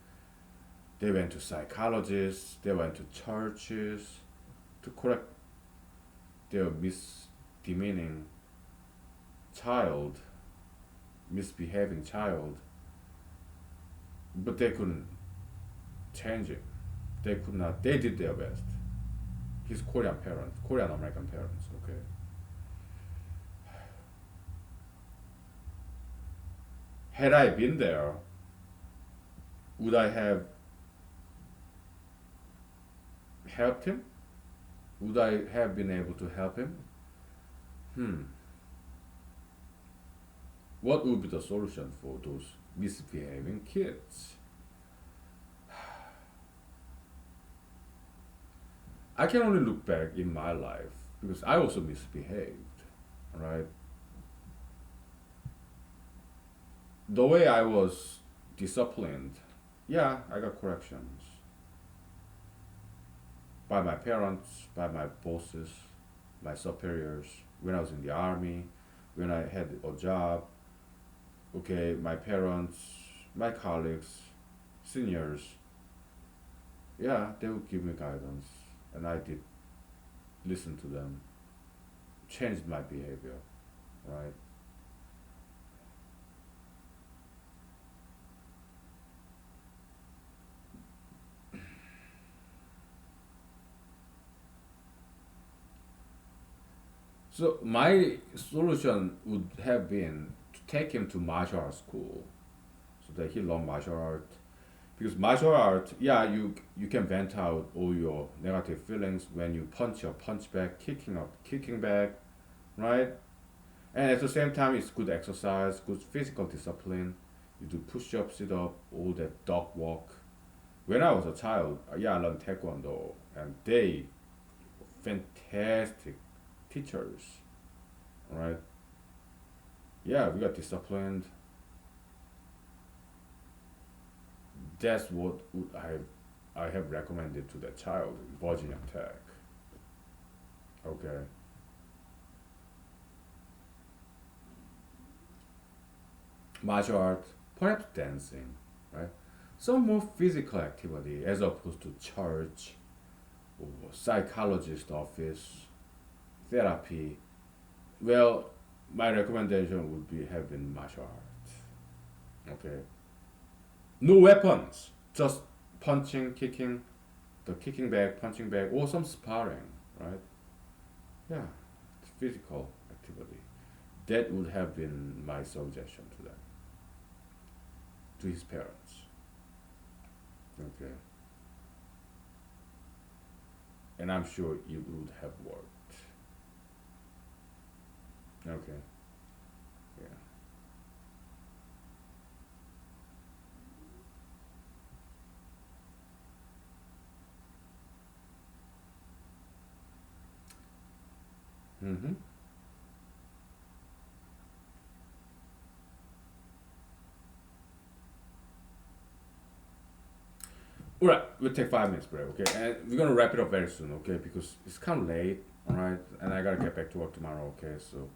[SPEAKER 1] They went to psychologists. They went to churches to correct their misdemeaning child, misbehaving child. But they couldn't change it. They could not. They did their best. His Korean parents, Korean American parents. Okay. Had I been there, would I have helped him? Would I have been able to help him? Hmm. What would be the solution for those misbehaving kids? I can only look back in my life because I also misbehaved, right? The way I was disciplined, yeah, I got corrections by my parents, by my bosses, my superiors, when I was in the army, when I had a job, okay, my parents, my colleagues, seniors, yeah, they would give me guidance, and I did listen to them, changed my behavior, right? So my solution would have been to take him to martial art school so that he learn martial art. Because martial art, yeah, you can vent out all your negative feelings when you punch or punch back, kicking up, kicking back, right? And at the same time, it's good exercise, good physical discipline. You do push up, sit up, all that dog walk. When I was a child, yeah, I learned taekwondo, and they fantastic teachers, right? Yeah, we got disciplined. That's what I have recommended to that child in Virginia Tech. Okay. Martial art, perhaps dancing, right? Some more physical activity as opposed to church or psychologist office, therapy. Well, my recommendation would be have been martial art. Okay. No weapons, just punching, kicking, the kicking back, punching back, or some sparring, right? Yeah, it's physical activity. That would have been my suggestion to them, to his parents. Okay. And I'm sure it would have worked. Okay. Yeah. Mm-hmm. All right, we'll take 5 minutes break, okay? And we're gonna wrap it up very soon, okay? Because it's kind of late, all right? And I gotta get back to work tomorrow, okay? So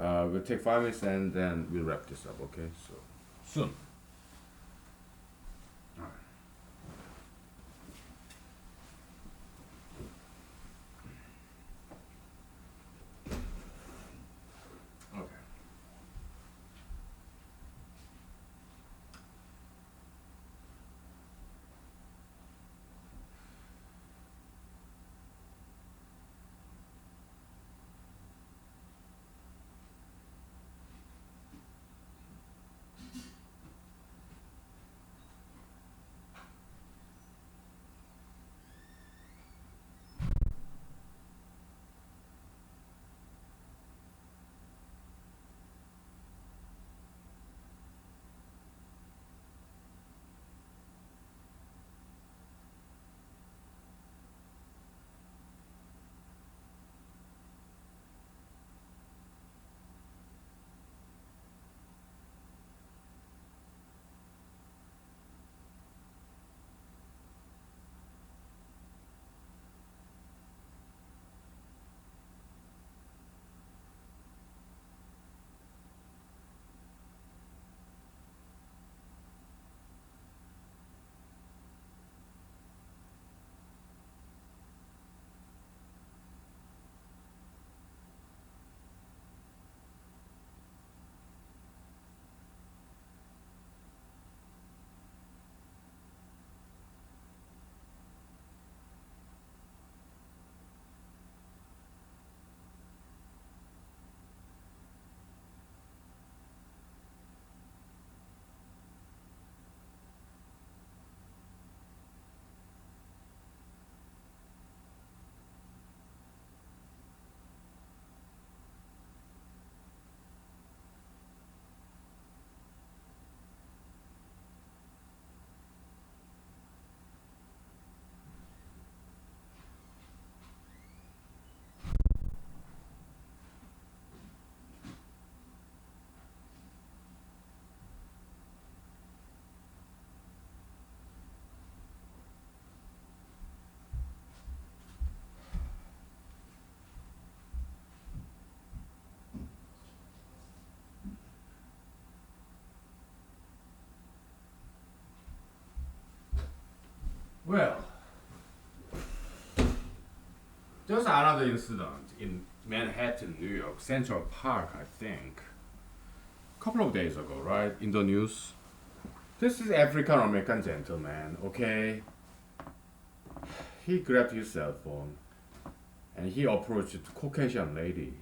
[SPEAKER 1] we'll take 5 minutes and then we'll wrap this up, okay? So soon. Well, there's another incident in Manhattan, New York, Central Park, I think. A couple of days ago, right? In the news. This is African American gentleman, okay? He grabbed his cell phone and he approached a Caucasian lady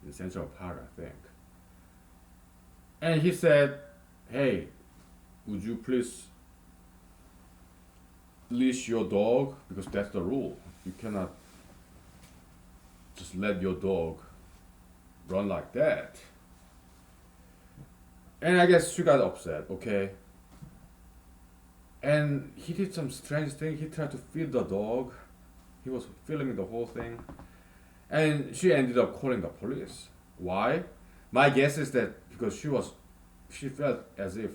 [SPEAKER 1] in Central Park, I think. And he said, "Hey, would you please leash your dog? Because that's the rule. You cannot just let your dog run like that." And I guess she got upset, okay? And he did some strange thing. He tried to feed the dog. He was filming the whole thing. And she ended up calling the police. Why? My guess is that because she felt as if,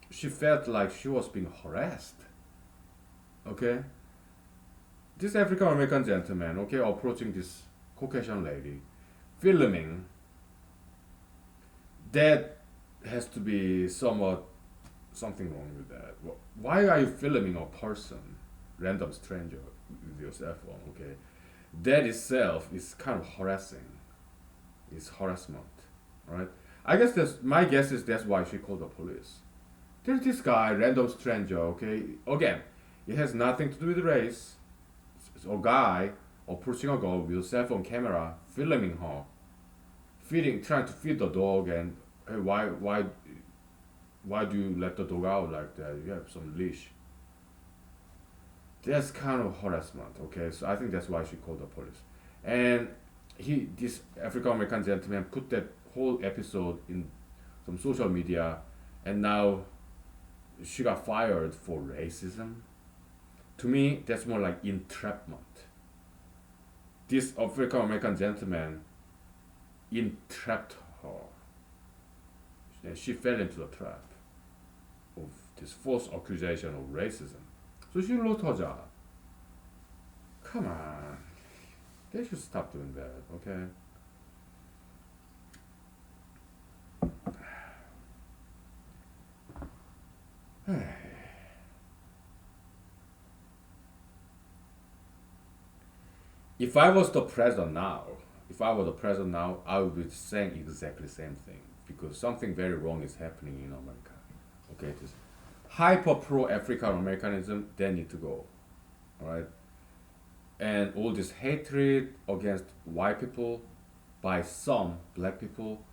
[SPEAKER 1] she felt like she was being harassed. Okay? This African American gentleman, okay, approaching this Caucasian lady, filming, that has to be something wrong with that. Why are you filming a person, random stranger, with your cell phone? Okay, that itself is kind of harassing. It's harassment, right? I guess that's my guess is that's why she called the police. There's this guy, random stranger. Okay, again, it has nothing to do with race. It's a guy approaching a girl with a cell phone camera, filming her, trying to feed the dog, and hey, why do you let the dog out like that? You have some leash. That's kind of harassment, okay? So I think that's why she called the police. And this African American gentleman put that whole episode in some social media, and now she got fired for racism. To me, that's more like entrapment. This African American gentleman entrapped her, and she fell into the trap of this false accusation of racism. So she lost her job. Come on. They should stop doing that, okay? If I was the president now, I would be saying exactly the same thing because something very wrong is happening in America. Okay, this hyper pro African Americanism, they need to go, all right? And all this hatred against white people by some black people,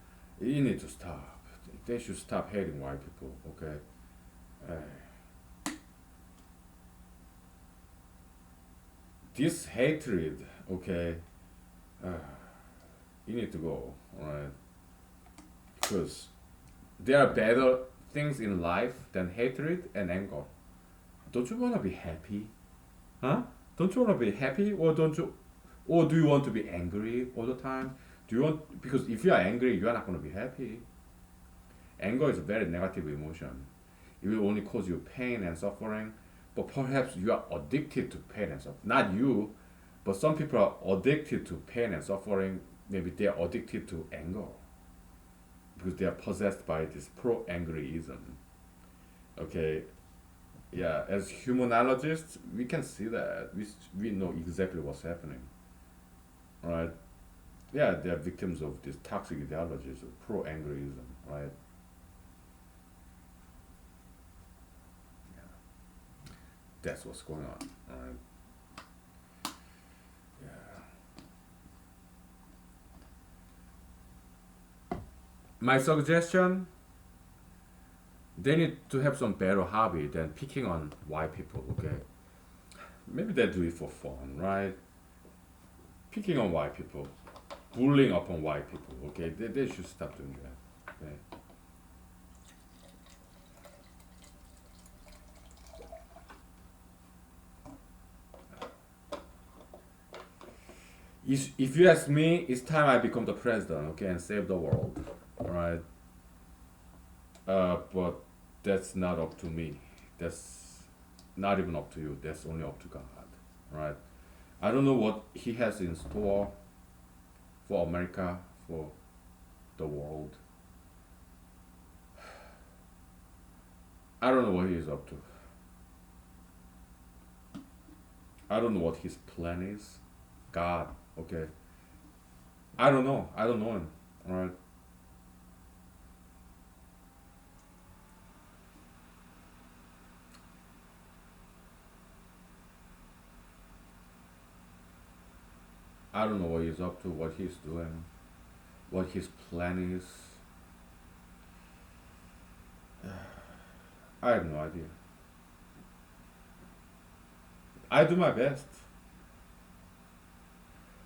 [SPEAKER 1] you need to stop. They should stop hating white people, okay? This hatred, okay, you need to go, alright? Because there are better things in life than hatred and anger. Don't you want to be happy? Huh? Don't you want to be happy, or do you want to be angry all the time? Do you want, because if you are angry, you are not going to be happy. Anger is a very negative emotion. It will only cause you pain and suffering, but perhaps you are addicted to pain and suffering. Not you, but some people are addicted to pain and suffering. Maybe they are addicted to anger because they are possessed by this pro-angryism. Okay, yeah, as humanologists, we can see that. We know exactly what's happening, right? Yeah, they are victims of these toxic ideologies of pro-angryism, right? That's what's going on, right? Yeah. My suggestion, they need to have some better hobby than picking on white people, okay? Maybe they do it for fun, right? Picking on white people, bullying upon white people, okay? They should stop doing that, okay? If you ask me, it's time I become the president, okay, and save the world, alright? But that's not up to me. That's not even up to you. That's only up to God, right? I don't know what He has in store for America, for the world. I don't know what He is up to. I don't know what his plan is. God, okay. I don't know. I don't know him. All right. I don't know what he's up to, what he's doing, what his plan is. I have no idea. I do my best.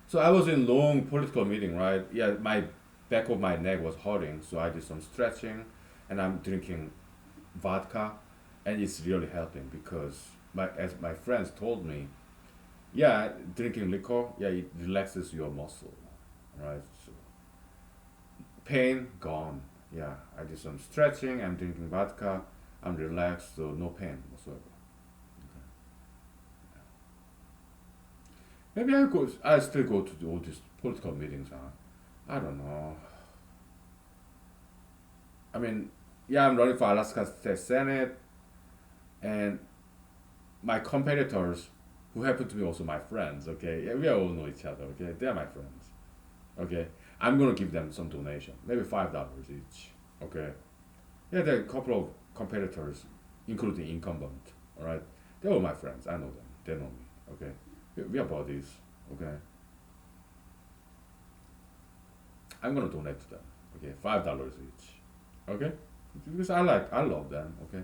[SPEAKER 1] So I was in long political meeting, right? Yeah, my back of my neck was hurting, so I did some stretching, and I'm drinking vodka, and it's really helping because as my friends told me, yeah, drinking liquor, yeah, it relaxes your muscle, right? So pain gone. Yeah, I did some stretching. I'm drinking vodka. I'm relaxed, so no pain whatsoever. Maybe I go. I still go to all these political meetings. Huh? I don't know. I mean, yeah, I'm running for Alaska State Senate, and my competitors, who happen to be also my friends. Okay, yeah, we all know each other. Okay, they're my friends. Okay, I'm gonna give them some donation, maybe $5 each. Okay, yeah, there are a couple of competitors, including incumbent. All right, they're all my friends. I know them. They know me. Okay, we are buddies. Okay, I'm gonna donate to them. Okay, $5 each. Okay, because I love them. Okay,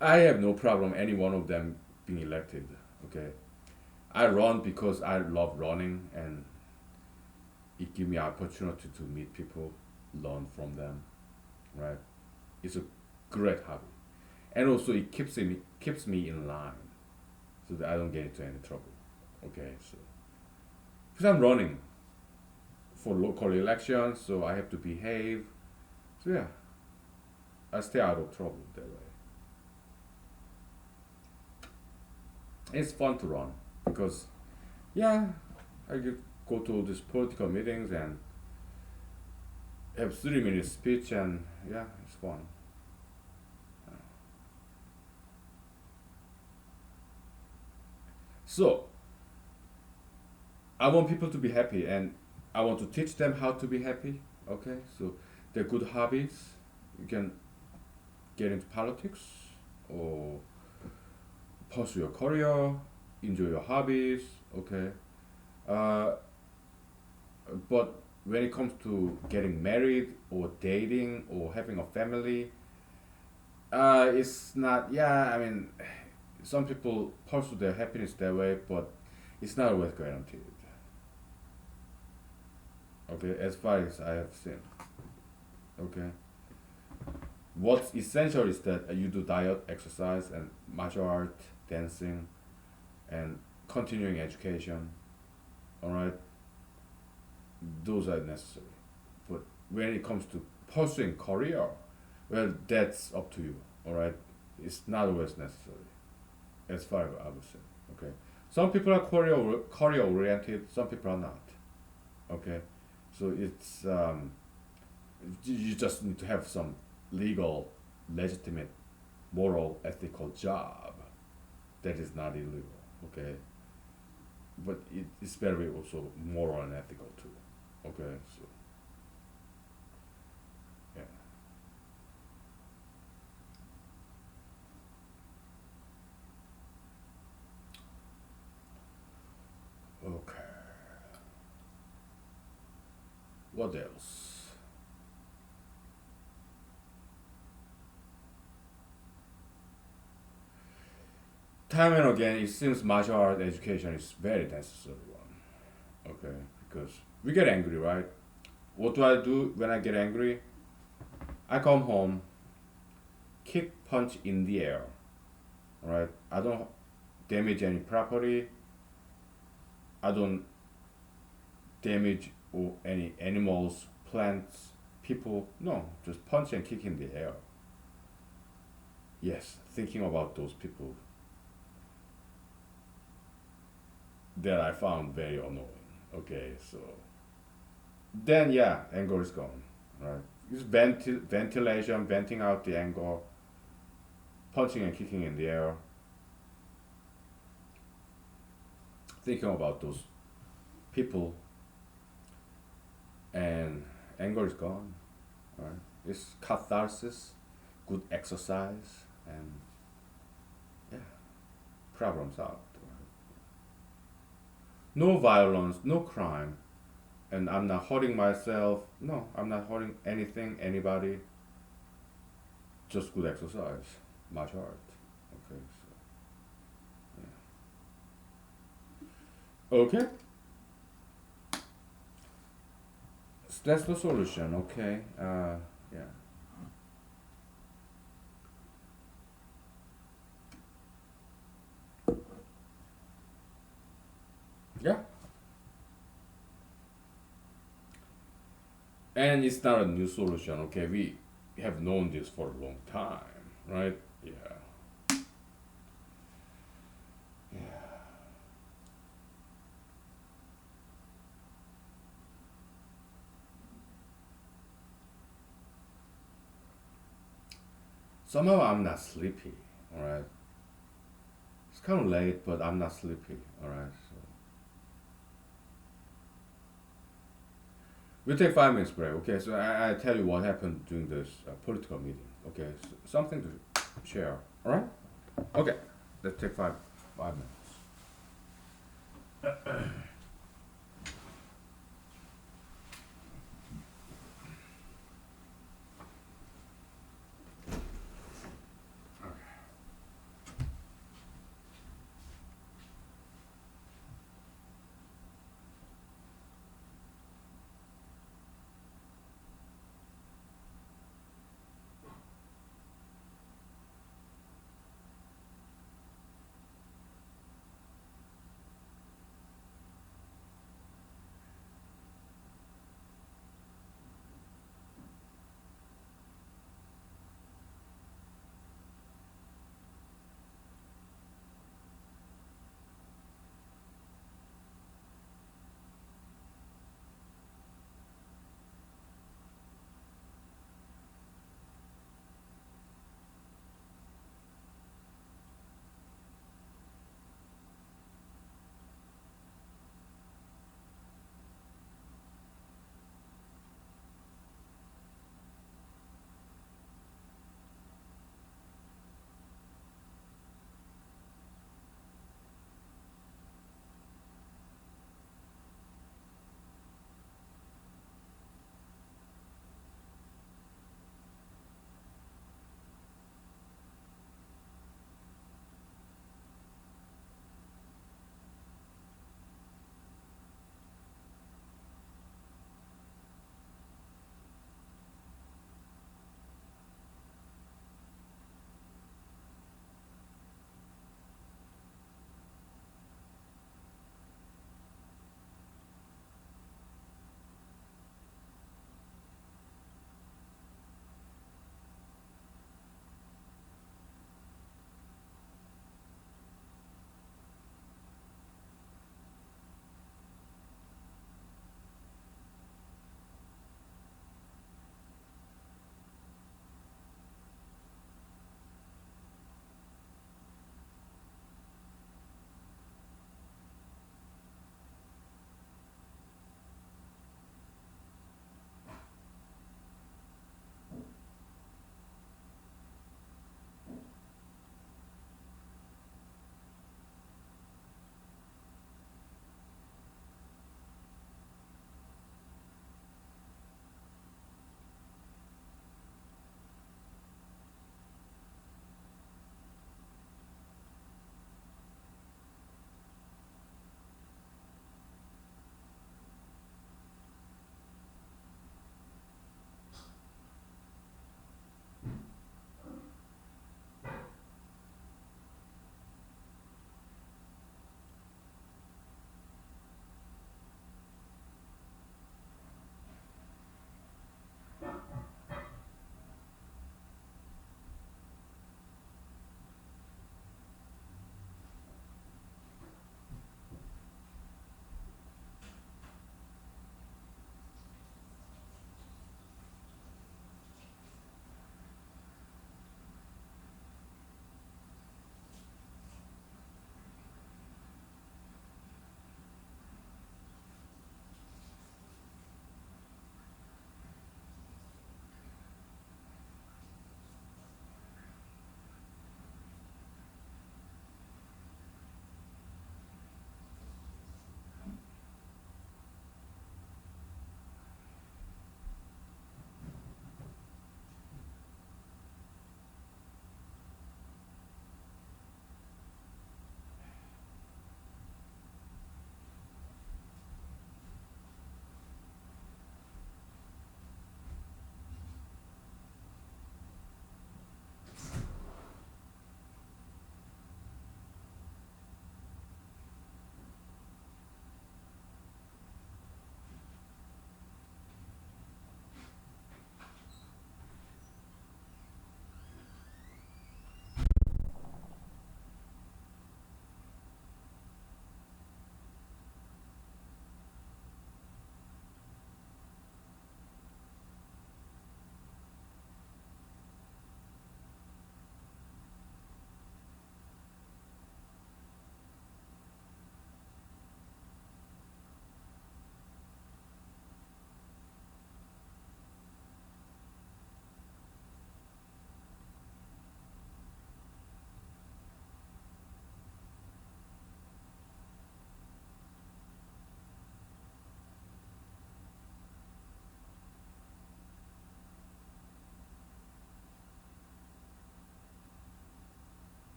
[SPEAKER 1] I have no problem any one of them being elected. Okay, I run because I love running and it gives me opportunity to meet people, learn from them. Right, it's a great hobby, and also it keeps me in line so that I don't get into any trouble. Okay, so because I'm running for local elections, so I have to behave. So yeah, I stay out of trouble that way. It's fun to run because yeah, I get, go to all these political meetings and have 3 minute speech and yeah, it's fun. So I want people to be happy and I want to teach them how to be happy. Okay, so they're good hobbies. You can get into politics or pursue your career, enjoy your hobbies. Okay, uh, but when it comes to getting married or dating or having a family, it's not. Yeah, I mean, some people pursue their happiness that way, but it's not always guaranteed. Okay, as far as I have seen. Okay, what's essential is that you do diet, exercise, and martial art, dancing, and continuing education. All right, those are necessary. But when it comes to pursuing career, well, that's up to you. All right, it's not always necessary, as far as I would say. Okay, some people are career oriented, some people are not. Okay, so it's you just need to have some legal, legitimate, moral, ethical job that is not illegal. Okay, but it's very also moral and ethical too. Okay, so yeah. Okay, what else? Time and again, it seems martial art education is very necessary one. Okay, because we get angry, right? What do I do when I get angry? I come home, kick, punch in the air. Right? I don't damage any property. I don't damage or any animals, plants, people. No, just punch and kick in the air. Yes, thinking about those people that I found very annoying. Okay, so then yeah, anger is gone. Right? It's ventilation, venting out the anger, punching and kicking in the air. thinking about those people, and anger is gone. Right? It's catharsis, good exercise, and yeah, problem solved. Right? No violence, no crime, and I'm not hurting myself. No, I'm not hurting anything, anybody. Just good exercise, martial art. Okay, so okay, so that's the solution. Okay, yeah, yeah, and it's not a new solution. Okay, we have known this for a long time, right? Yeah, yeah. Somehow I'm not sleepy. All right, it's kind of late, but I'm not sleepy. All right, so we'll take 5 minutes break. Okay, so I tell you what happened during this political meeting. Okay, so something to share. All right. Okay, let's take 5 minutes.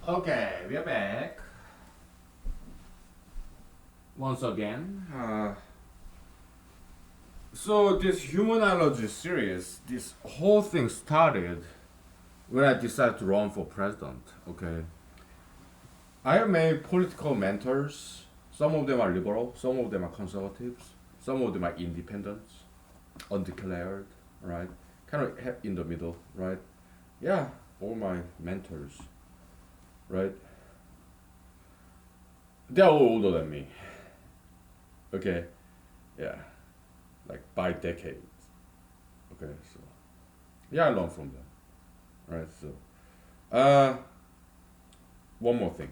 [SPEAKER 1] Okay, we are back once again. So this humanology series, this whole thing started when I decided to run for president. Okay, I have many political mentors. Some of them are liberal, some of them are conservatives, some of them are independents, undeclared, right? Kind of in the middle, right? Yeah, all my mentors, right? They're all older than me. Okay, yeah, like by decades. Okay, so yeah, I learned from them, right? So, uh, one more thing.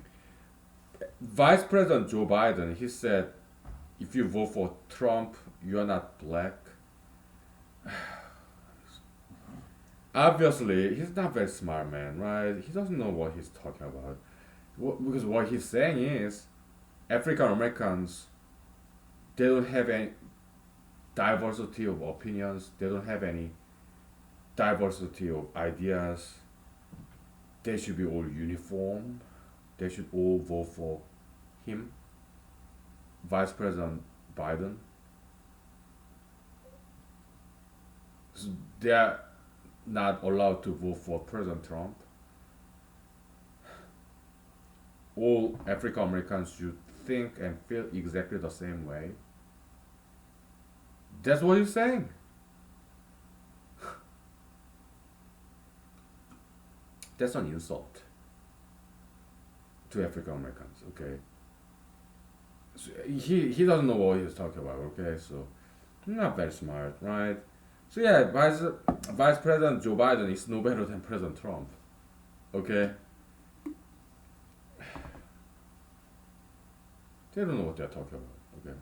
[SPEAKER 1] Vice President Joe Biden, he said, if you vote for Trump, you are not black. Obviously, he's not very smart, man, right? He doesn't know what he's talking about. Because what he's saying is, African Americans, they don't have any diversity of opinions. They don't have any diversity of ideas. They should be all uniform. They should all vote for him, Vice President Biden. So they are not allowed to vote for President Trump. All African Americans should think and feel exactly the same way. That's what he's saying. That's an insult to African Americans. Okay, so he doesn't know what he's talking about. Okay, so not very smart, right? So yeah, Vice President Joe Biden is no better than President Trump. Okay, they don't know what they're talking about. Okay.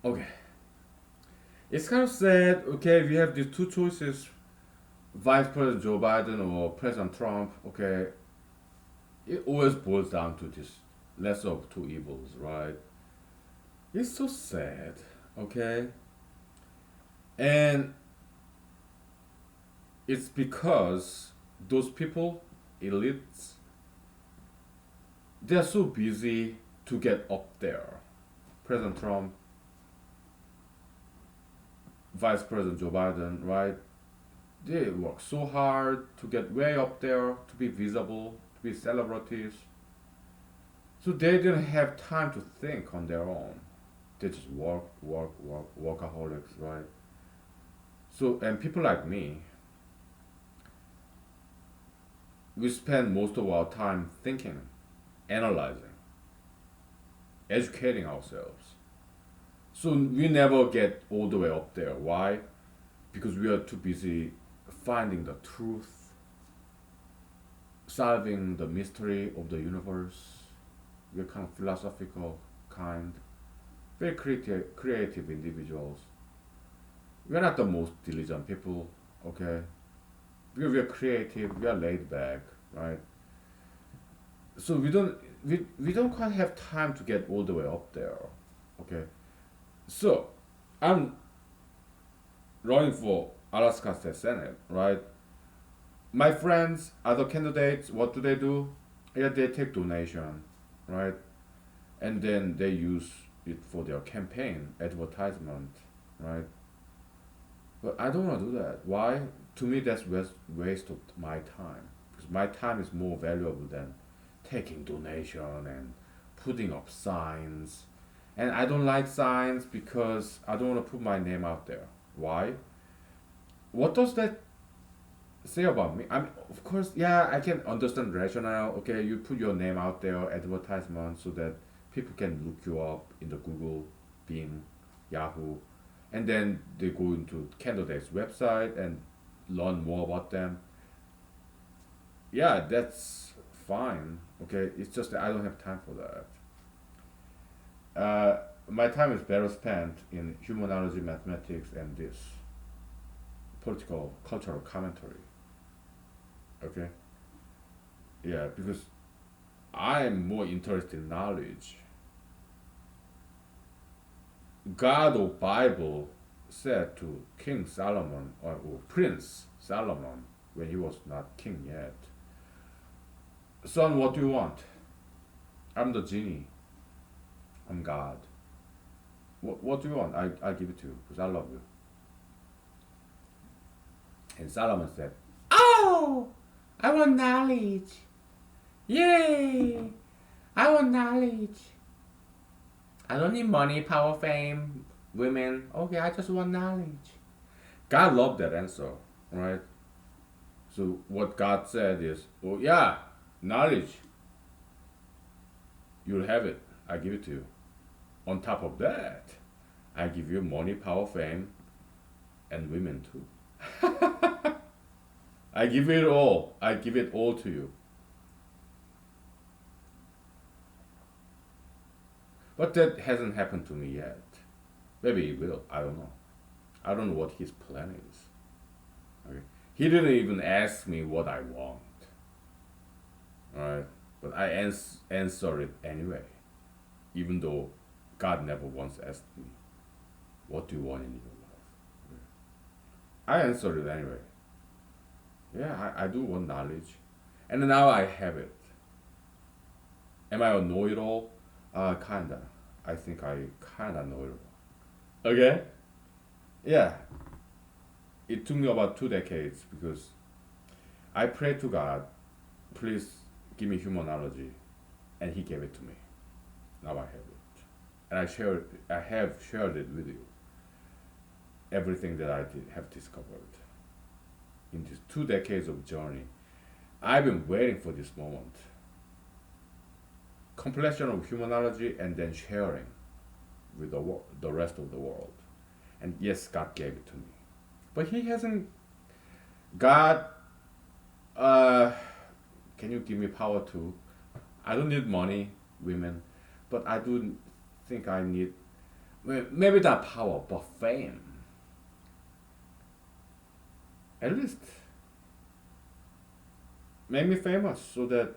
[SPEAKER 1] Okay. It's kind of sad. Okay, we have these two choices: Vice President Joe Biden or President Trump. Okay, it always boils down to this lesser of two evils, right? It's so sad. Okay, and it's because those people, elites, they're so busy to get up there. President Trump, Vice President Joe Biden, right? They work so hard to get way up there, to be visible, to be celebrities. So they didn't have time to think on their own. They just work, work, work, workaholics, right? So, and people like me, we spend most of our time thinking, analyzing, educating ourselves. So we never get all the way up there. Why? Because we are too busy finding the truth, solving the mystery of the universe. We're kind of philosophical, kind, very creative individuals. We're not the most diligent people, okay? Because we're creative, we are laid back, right? So we don't quite have time to get all the way up there, okay? So I'm running for Alaska State Senate, right? My friends, other candidates, what do they do? Yeah, they take donation, right? And then they use it for their campaign, advertisement, right? But I don't want to do that. Why? To me, that's waste of my time. Because my time is more valuable than taking donation and putting up signs. And I don't like signs because I don't want to put my name out there. Why? What does that say about me? I mean, of course, yeah, I can understand rationale. Okay, you put your name out there, advertisement, so that people can look you up in the Google, Bing, Yahoo, and then they go into candidates' website and learn more about them. Yeah, that's fine. Okay, it's just that I don't have time for that. My time is better spent in humanology, mathematics, and this political, cultural commentary. Okay, yeah, because I'm more interested in knowledge God or Bible said to King Solomon or Prince Solomon when he was not king yet, son, what do you want? I'm the genie. I'm God. What do you want? I give it to you because I love you. And Solomon said, oh, I want knowledge. Yay! I want knowledge. I don't need money, power, fame, women. Okay, I just want knowledge. God loved that answer, right? So what God said is, oh yeah, knowledge. You'll have it. I give it to you. On top of that, I give you money, power, fame, and women too. I give it all. I give it all to you. But that hasn't happened to me yet. Maybe it will. I don't know. I don't know what his plan is. Okay. He didn't even ask me what I want. Alright? But I answer it anyway. Even though God never once asked me, what do you want in your life? I answered it anyway. Yeah, I do want knowledge. And now I have it. Am I a know-it-all? Kinda. I think I kinda know it all. Okay? Yeah. It took me about 2 decades because I prayed to God, please give me humanology, and He gave it to me. Now I have it, and I have shared it with you. Everything that have discovered in these 2 decades of journey, I've been waiting for this moment. Completion of humanology and then sharing with the rest of the world. And yes, God gave it to me, but He hasn't. God, can you give me power too? I don't need money, women, but I do think I need maybe not power, but fame. At least make me famous so that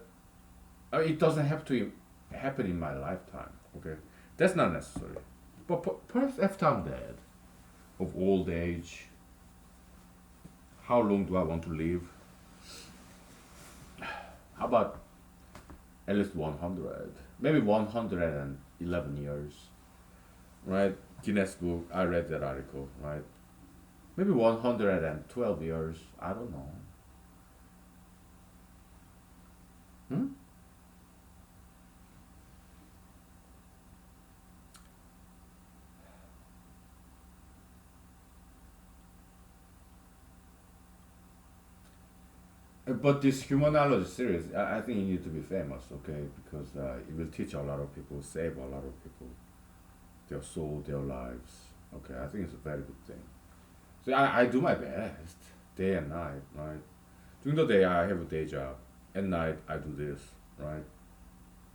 [SPEAKER 1] it doesn't have to happen in my lifetime. Okay, that's not necessary. But perhaps after I'm dead, of old age, how long do I want to live? How about at least 100? Maybe 111 years, right? Guinness Book, I read that article, right? Maybe 112 years, I don't know. Hmm? But this humanology series, I think you need to be famous, okay? Because it will teach a lot of people, save a lot of people, their soul, their lives. Okay, I think it's a very good thing. So I do my best, day and night, right? During the day, I have a day job. At night, I do this, right?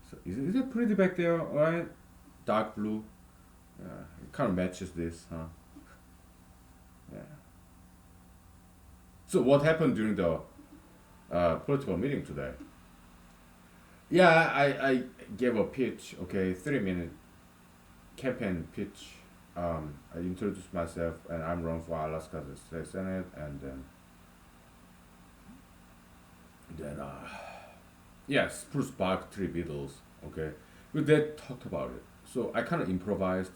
[SPEAKER 1] So is it pretty back there, right? Dark blue. Yeah, it kind of matches this, huh? Yeah. So what happened during the political meeting today? Yeah, I gave a pitch, okay, 3 minute campaign pitch. I introduced myself and I'm running for Alaska State Senate, and then yeah, spruce bark tree beetles, okay. But they talked about it, so I kind of improvised.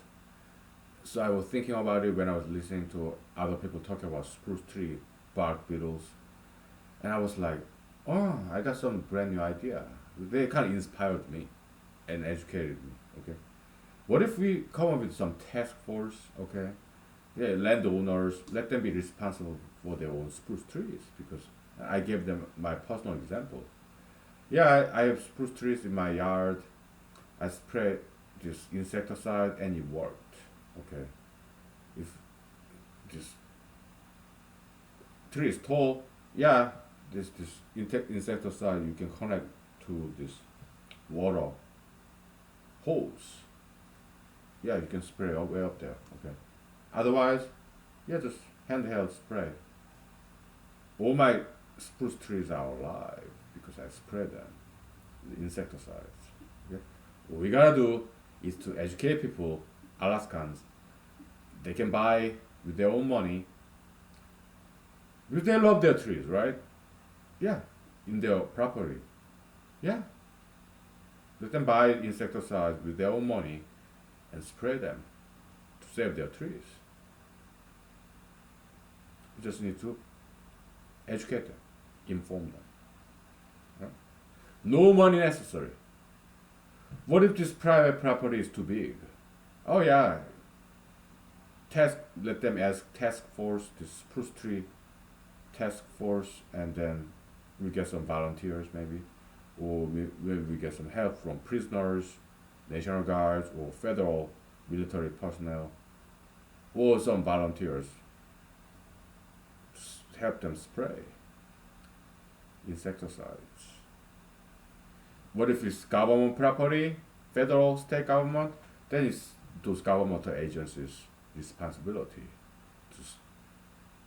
[SPEAKER 1] So I was thinking about it when I was listening to other people talking about spruce tree bark beetles, and I was like, oh, I got some brand new idea. They kind of inspired me and educated me, okay. What if we come up with some task force, okay? Yeah, landowners, let them be responsible for their own spruce trees, because I gave them my personal example. Yeah, I have spruce trees in my yard. I sprayed this insecticide and it worked, okay? If this tree is tall, yeah, this insecticide you can connect to this water hose. Yeah, you can spray all the way up there. Okay. Otherwise, yeah, just handheld spray. All my spruce trees are alive because I spray them with insecticides. Okay. What we gotta do is to educate people, Alaskans, they can buy with their own money because they love their trees, right? Yeah, in their property. Yeah, let them buy insecticides with their own money and spray them to save their trees. You just need to educate them, inform them. Right? No money necessary. What if this private property is too big? Oh yeah, let them ask task force, this spruce tree task force, and then we get some volunteers maybe, or we get some help from prisoners, National Guards, or federal military personnel, or some volunteers. Help them spray insecticides. What if it's government property, federal, state government? Then it's those governmental agencies' responsibility to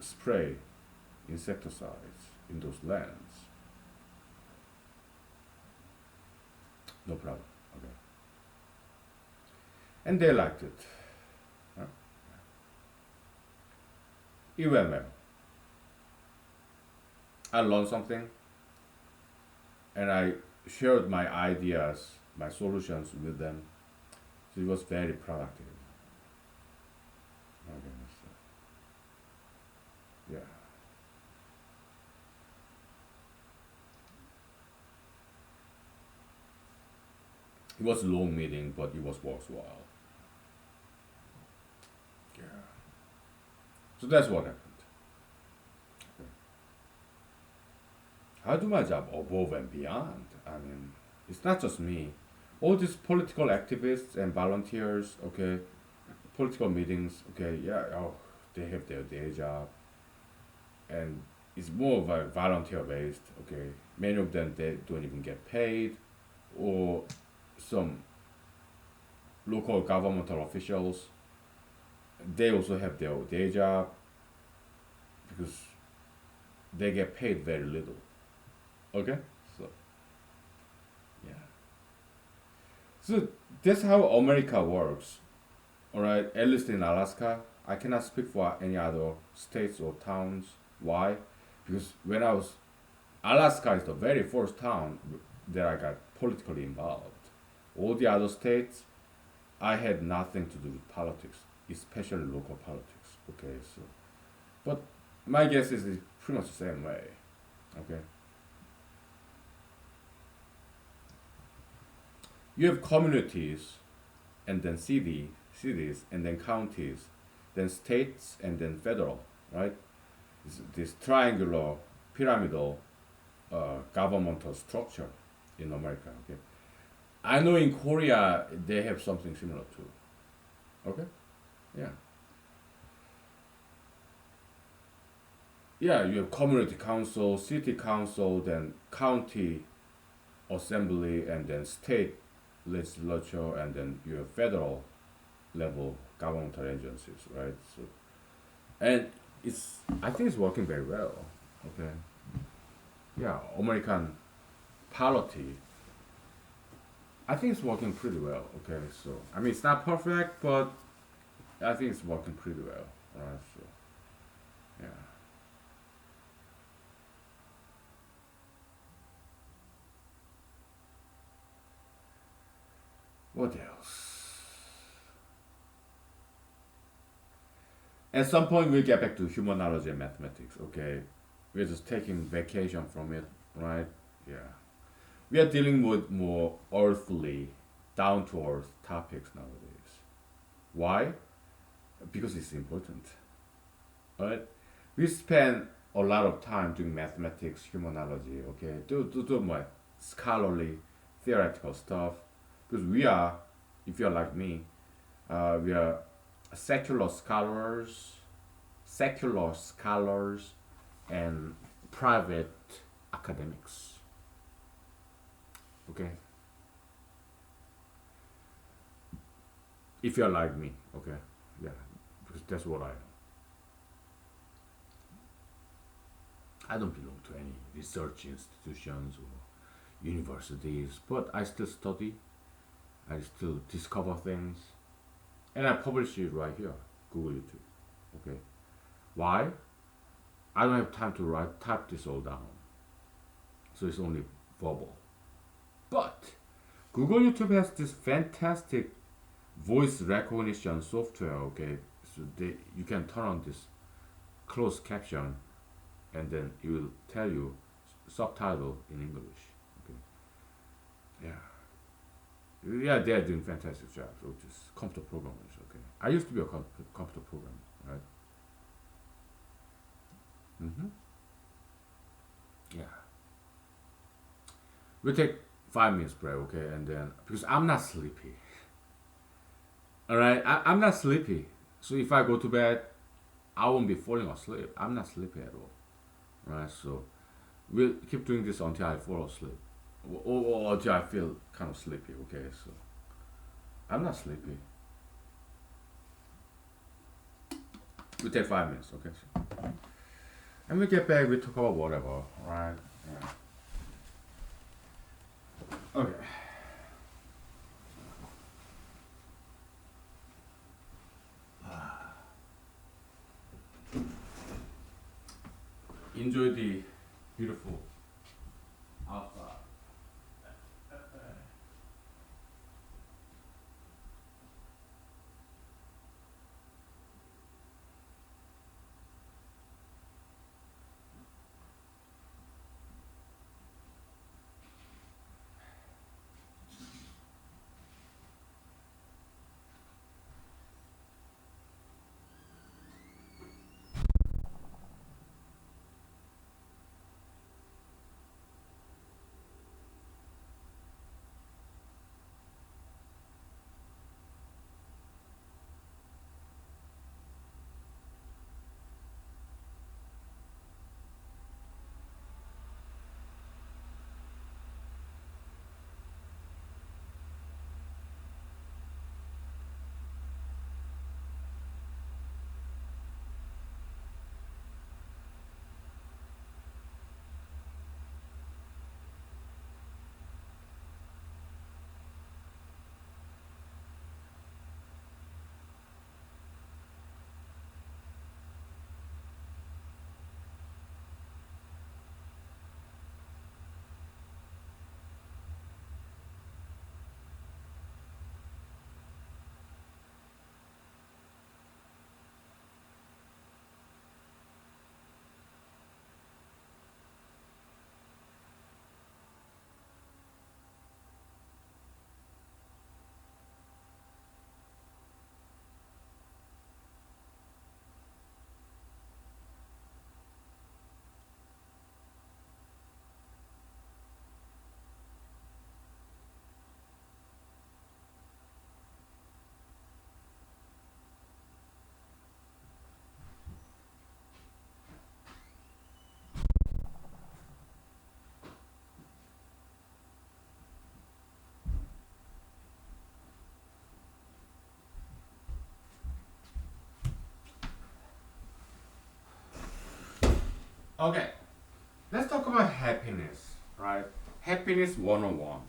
[SPEAKER 1] spray insecticides in those lands. No problem. Okay. And they liked it. Huh? It went well. I learned something, and I shared my ideas, my solutions with them. So it was very productive. Okay, so, yeah. It was a long meeting, but it was worthwhile. Yeah. So that's what happened. I do my job above and beyond. I mean, it's not just me. All these political activists and volunteers, okay, political meetings, okay, yeah, oh, they have their day job. And it's more of a volunteer based, okay. Many of them, they don't even get paid, or some local governmental officials, they also have their day job because they get paid very little. Okay? So, yeah. So, that's how America works. Alright? At least in Alaska. I cannot speak for any other states or towns. Why? Because when I was. Alaska is the very first town that I got politically involved. All the other states, I had nothing to do with politics, especially local politics. Okay? So, but my guess is it's pretty much the same way. Okay? You have communities, and then cities, and then counties, then states, and then federal, right? This triangular, pyramidal governmental structure in America. Okay, I know in Korea they have something similar too. Okay, yeah, yeah. You have community council, city council, then county assembly, and then state legislature, and then your federal level governmental agencies, right? So, and it's I think it's working very well. Okay, yeah, American polity. I think it's working pretty well. Okay, so I mean it's not perfect, but I think it's working pretty well. Alright, so yeah. What else? At some point we'll get back to humanology and mathematics. Okay, we're just taking vacation from it, right? Yeah. We are dealing with more earthly, down to earth topics nowadays. Why? Because it's important. Right? We spend a lot of time doing mathematics, humanology, okay? Do my scholarly, theoretical stuff. Because we are, if you're like me, we are secular scholars, secular scholars, and private academics. Okay? If you're like me, okay? Yeah, because that's what I am. I don't belong to any research institutions or universities, but I still study, I still discover things, and I publish it right here. Google YouTube. Okay. Why? I don't have time to write type this all down. So it's only verbal. But Google YouTube has this fantastic voice recognition software. Okay, so you can turn on this closed caption, and then it will tell you subtitle in English. Okay, yeah, they are doing fantastic job. So just computer programmers. Okay, I used to be a computer programmer, right? Mm-hmm. Yeah, we take 5 minutes break. Okay, and then because I'm not sleepy. All right, I'm not sleepy. So if I go to bed, I won't be falling asleep. I'm not sleepy at all. Right, so we'll keep doing this until I fall asleep, or until I feel kind of sleepy. Okay, so I'm not sleepy. We take 5 minutes. Okay, so, and we get back. We talk about whatever. Right. Yeah. Okay. Enjoy the beautiful outside. Okay. Let's talk about happiness. Right. Happiness 101.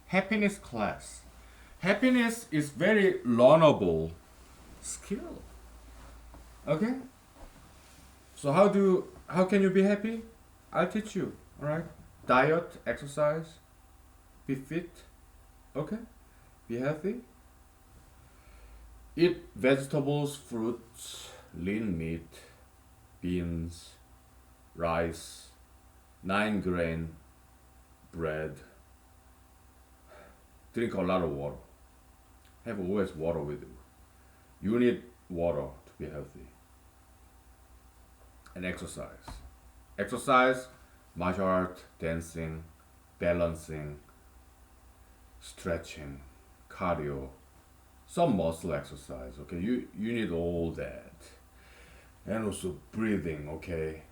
[SPEAKER 1] Happiness class. Happiness is very learnable skill. Okay. So how can you be happy? I'll teach you. All right. Diet, exercise, be fit. Okay. Be healthy. Eat vegetables, fruits, lean meat, beans, rice, 9 grain bread. Drink a lot of water. Have always water with you. You need water to be healthy. And exercise. Exercise, martial art, dancing, balancing, stretching, cardio, some muscle exercise. Okay, you need all that, and also breathing. Okay.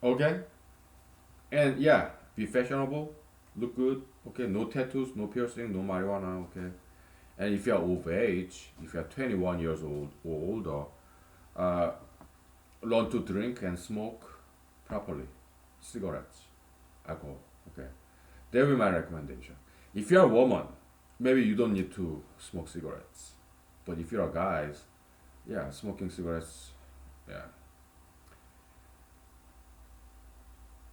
[SPEAKER 1] Okay. And yeah, be fashionable, look good. Okay, no tattoos, no piercing, no marijuana. Okay. And if you're of age, if you're 21 years old or older, uh, learn to drink and smoke properly. Cigarettes, alcohol. Okay. That will be my recommendation. If you're a woman, maybe you don't need to smoke cigarettes. But if you're a guys, yeah, smoking cigarettes, yeah,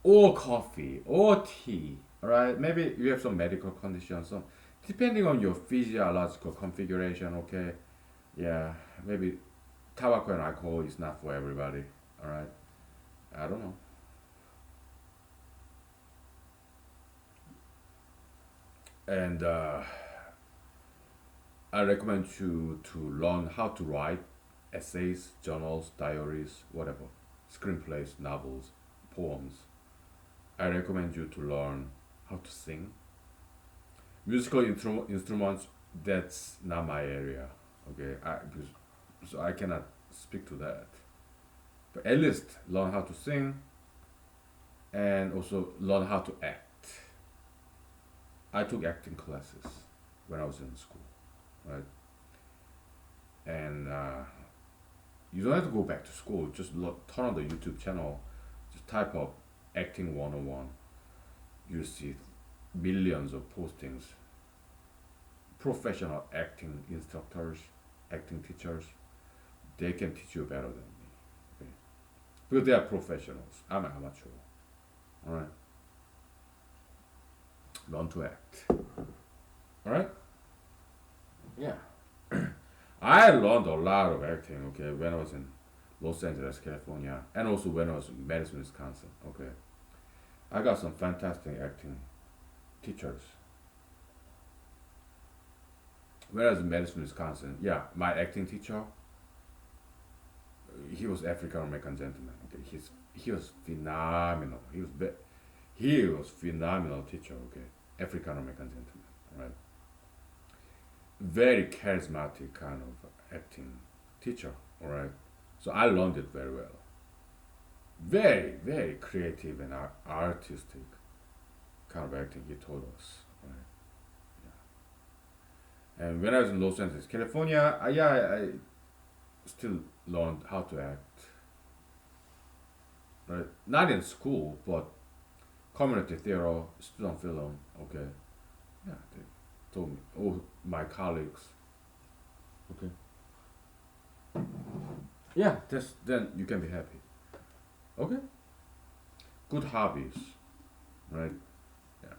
[SPEAKER 1] or coffee or tea. All right, maybe you have some medical conditions. So depending on your physiological configuration, okay, yeah, maybe tobacco and alcohol is not for everybody. All right, I don't know. And I recommend you to learn how to write essays, journals, diaries, whatever, screenplays, novels, poems. I recommend you to learn how to sing. Musical instruments, that's not my area. Okay, so I cannot speak to that. But at least learn how to sing and also learn how to act. I took acting classes when I was in school, right? And you don't have to go back to school. Just turn on the YouTube channel, just type up acting 101. You see millions of postings. Professional acting instructors, acting teachers, they can teach you better than me. Okay? Because they are professionals. I'm an amateur. All right. Learn to act. All right. Yeah. I learned a lot of acting. Okay, when I was in Los Angeles, California, and also when I was in Madison, Wisconsin. Okay, I got some fantastic acting teachers. When I was in Madison, Wisconsin, yeah, my acting teacher, he was African American gentleman. Okay, he was phenomenal. He was phenomenal teacher. Okay, African American gentleman. Right, very charismatic kind of acting teacher. All right, so I learned it very well. Very very creative and artistic kind of acting he taught us. Right, and when I was in Los Angeles, California, yeah, I still learned how to act. Right, not in school, but community theater, student film. Okay, yeah, they told me. Oh, my colleagues. Okay. Yeah, that's then you can be happy. Okay. Good hobbies, right? Yeah.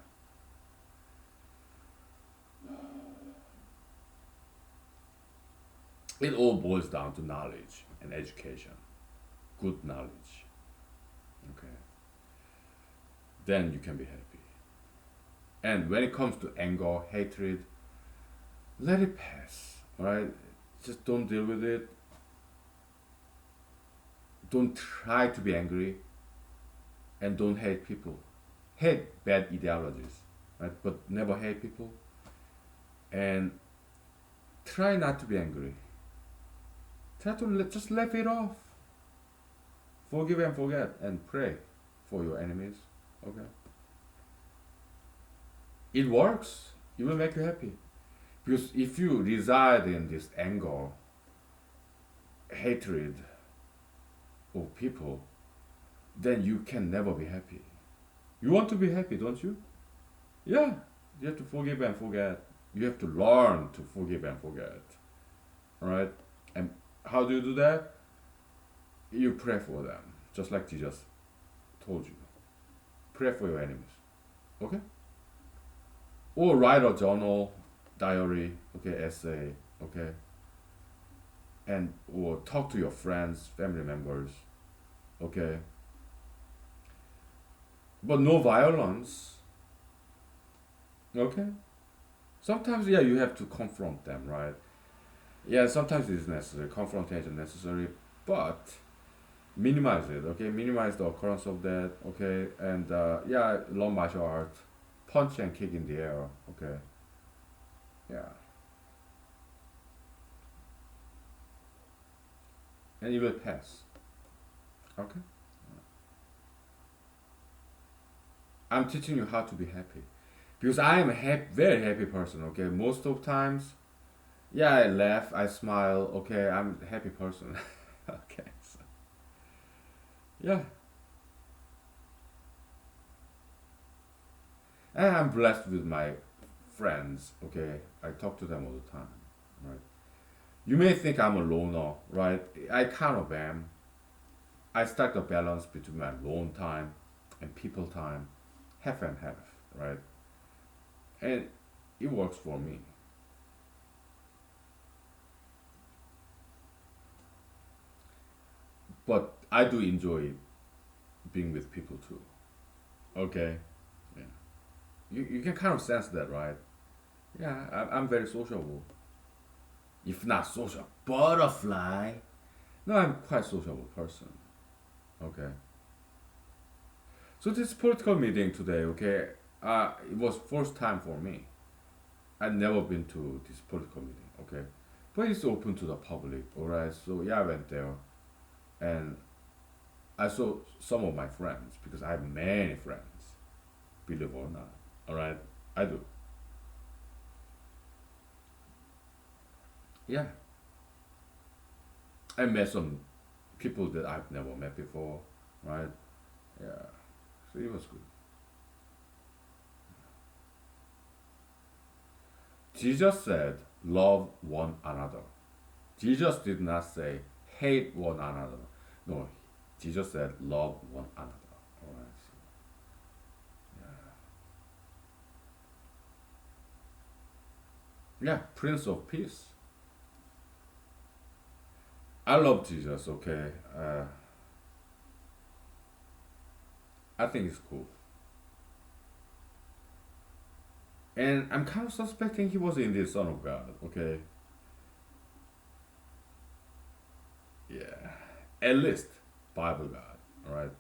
[SPEAKER 1] It all boils down to knowledge and education. Good knowledge. Okay. Then you can be happy. And when it comes to anger, hatred, let it pass. All right. Just don't deal with it. Don't try to be angry, and don't hate people. Hate bad ideologies, right? But never hate people. And try not to be angry. Try to just laugh it off. Forgive and forget, and pray for your enemies. Okay. It works. It will make you happy. Because if you reside in this anger, hatred of people, then you can never be happy. You want to be happy, don't you? Yeah. You have to forgive and forget. You have to learn to forgive and forget. Alright? And how do you do that? You pray for them. Just like Jesus told you. Pray for your enemies. Okay? Or write a journal, diary, okay, essay, okay? And or talk to your friends, family members, okay? But no violence. Okay? Sometimes yeah you have to confront them, right? Yeah, sometimes it's necessary, confrontation necessary, but minimize it, okay? Minimize the occurrence of that, okay? And yeah, learn martial art, punch and kick in the air, okay? Yeah. And it will pass, okay? I'm teaching you how to be happy. Because I am a very happy person, okay? Most of times, yeah, I laugh, I smile, okay? I'm a happy person, okay? So, yeah. And I'm blessed with my friends, okay? I talk to them all the time, right? You may think I'm a loner, right? I kind of am. I strike the balance between my alone time and people time, half and half, right? And it works for me. But I do enjoy being with people too. Okay, yeah. You can kind of sense that, right? Yeah, I'm very sociable. If not social, butterfly. No, I'm quite sociable person. Okay. So this political meeting today, okay, it was first time for me. I'd never been to this political meeting, okay, but it's open to the public, alright. So yeah, I went there and I saw some of my friends because I have many friends, believe it or not, alright. I do. Yeah, I met some people that I've never met before, right? Yeah, so it was good. Jesus said, "Love one another." Jesus did not say hate one another. No, Jesus said love one another. All right. So, yeah, Prince of Peace. I love Jesus. Okay. I think it's cool, and I'm kind of suspecting he was in the Son of God. Okay. Yeah. At least Bible God. All right.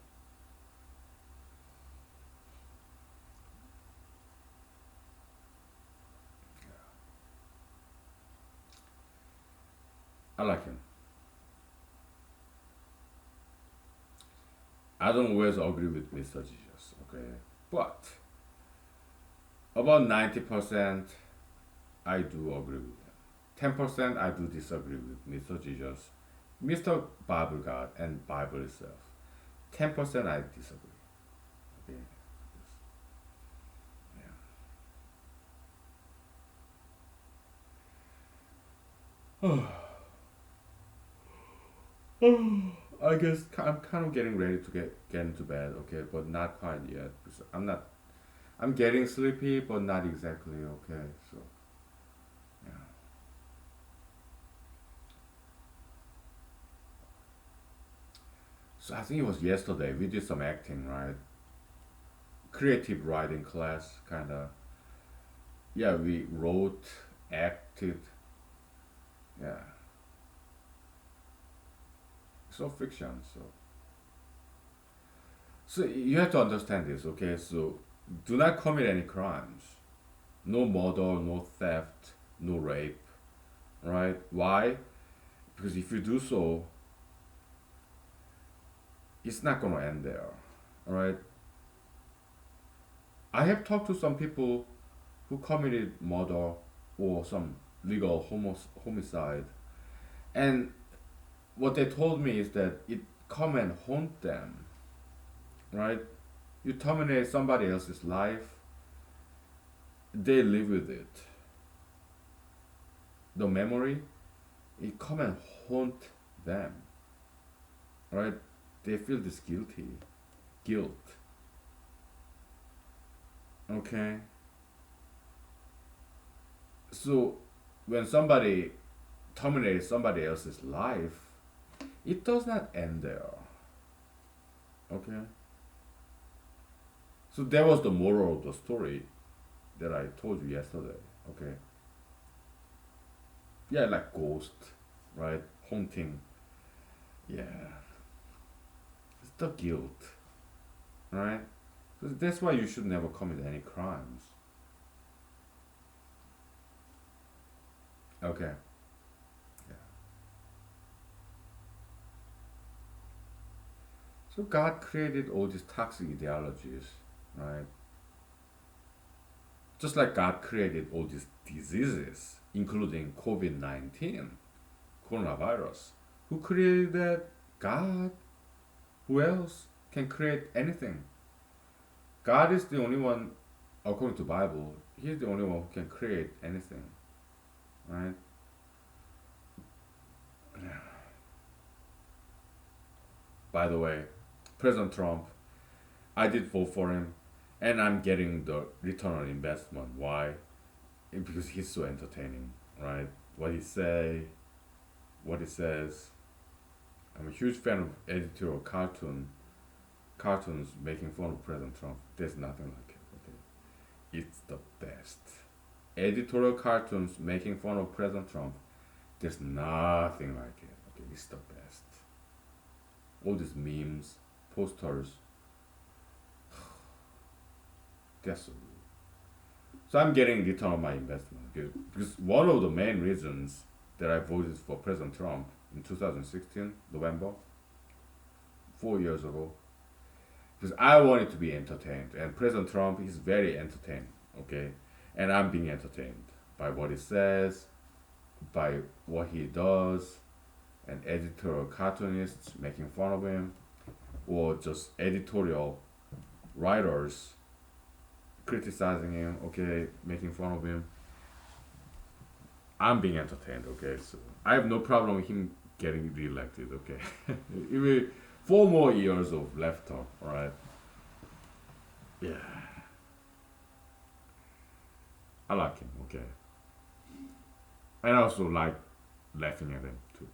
[SPEAKER 1] I like him. I don't always agree with Mr. Jesus. Okay. But about 90% I do agree with him. 10% I do disagree with Mr. Jesus, Mr. Bible God, and Bible itself. 10% I disagree. Okay. Yeah. I guess I'm kind of getting ready to get into bed. Okay, but not quite yet. Because I'm not. I'm getting sleepy, but not exactly. Okay, so yeah. So I think it was yesterday we did some acting, right? Creative writing class, kind of. Yeah, we wrote, acted. Yeah, so fiction. So you have to understand this, okay? So do not commit any crimes. No murder, no theft, no rape, right? Why? Because if you do so, it's not gonna end there, all right? I have talked to some people who committed murder or some legal homicide, and what they told me is that it come and haunt them, right? You terminate somebody else's life, they live with it. The memory, it come and haunt them, right? They feel this guilt, okay? So when somebody terminates somebody else's life, it does not end there, okay? So that was the moral of the story that I told you yesterday, okay? Yeah, like ghost, right? Haunting, yeah. It's the guilt, right? So that's why you should never commit any crimes. Okay. Yeah. So God created all these toxic ideologies, right? Just like God created all these diseases, including COVID 19, coronavirus. Who created that? God. Who else can create anything? God is the only one, according to Bible, He's the only one who can create anything, right? by the way, President Trump, I did vote for him, and I'm getting the return on investment. Why? Because he's so entertaining, right? What he say, what he says. I'm a huge fan of editorial cartoons making fun of President Trump. There's nothing like it. Okay? It's the best. Editorial cartoons making fun of President Trump. There's nothing like it. Okay, it's the best. All these memes, posters. That's so good. So I'm getting return on my investment. Okay? Because one of the main reasons that I voted for President Trump in 2016 November, 4 years ago, because I wanted to be entertained, and President Trump is very entertained. Okay, and I'm being entertained by what he says, by what he does, and editorial cartoonists making fun of him, or just editorial writers criticizing him, okay, making fun of him. I'm being entertained, okay, so I have no problem with him getting reelected, okay. Even 4 more years of left term, alright? Yeah. I like him, okay. And I also like laughing at him too.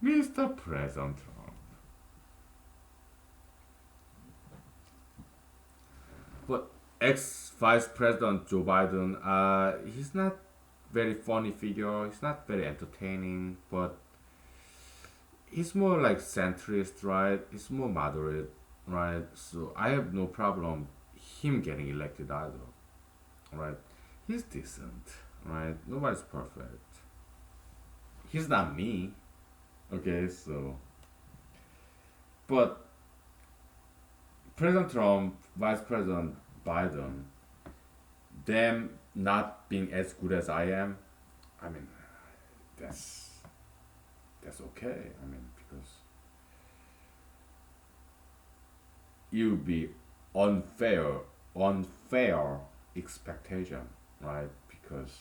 [SPEAKER 1] Mr. President Trump. But ex Vice President Joe Biden, he's not very funny figure. He's not very entertaining, but he's more like centrist, right? He's more moderate, right? So I have no problem him getting elected either, right? He's decent, right? Nobody's perfect. He's not me, okay? So, but President Trump, Vice President Biden, them not being as good as I am, I mean, that's that's okay. I mean, because it would be unfair expectation, right? Because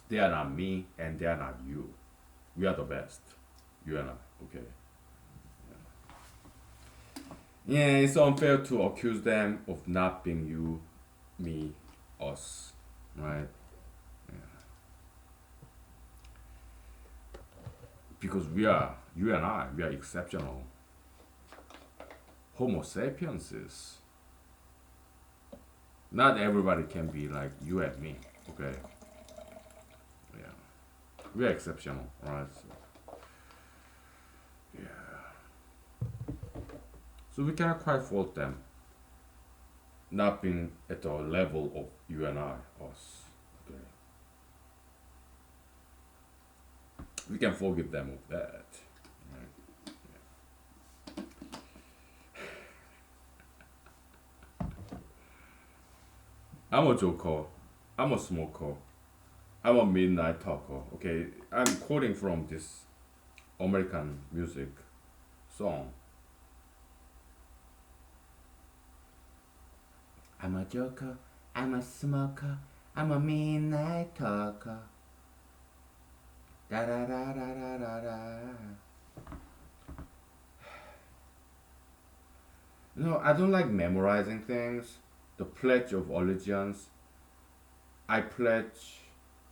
[SPEAKER 1] they are not me and they are not you. We are the best. You and I, okay? Yeah, it's unfair to accuse them of not being you, me, us, right? Because you and I, we are exceptional. Homo sapienses. Not everybody can be like you and me, okay? Yeah. We are exceptional, right? So, yeah. So we cannot quite fault them not being at the level of you and I, us. Okay. We can forgive them of that. Right? I'm a joker. I'm a smoker. I'm a midnight talker. Okay, I'm quoting from this American music song. I'm a joker. I'm a smoker. I'm a midnight talker. Da da da da da da da. No, I don't like memorizing things. The Pledge of Allegiance. I pledge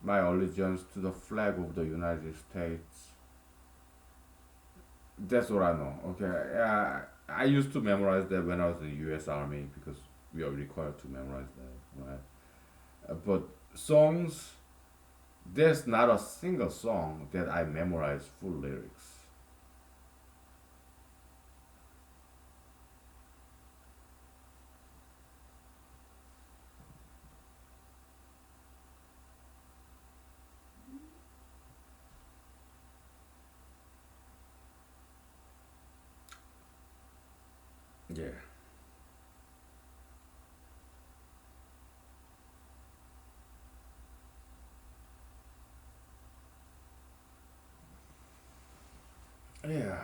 [SPEAKER 1] my allegiance to the flag of the United States. That's what I know. Okay, I used to memorize that when I was in the U.S. Army because we are required to memorize that, right? But songs, there's not a single song that I memorize full lyrics. Yeah. Yeah.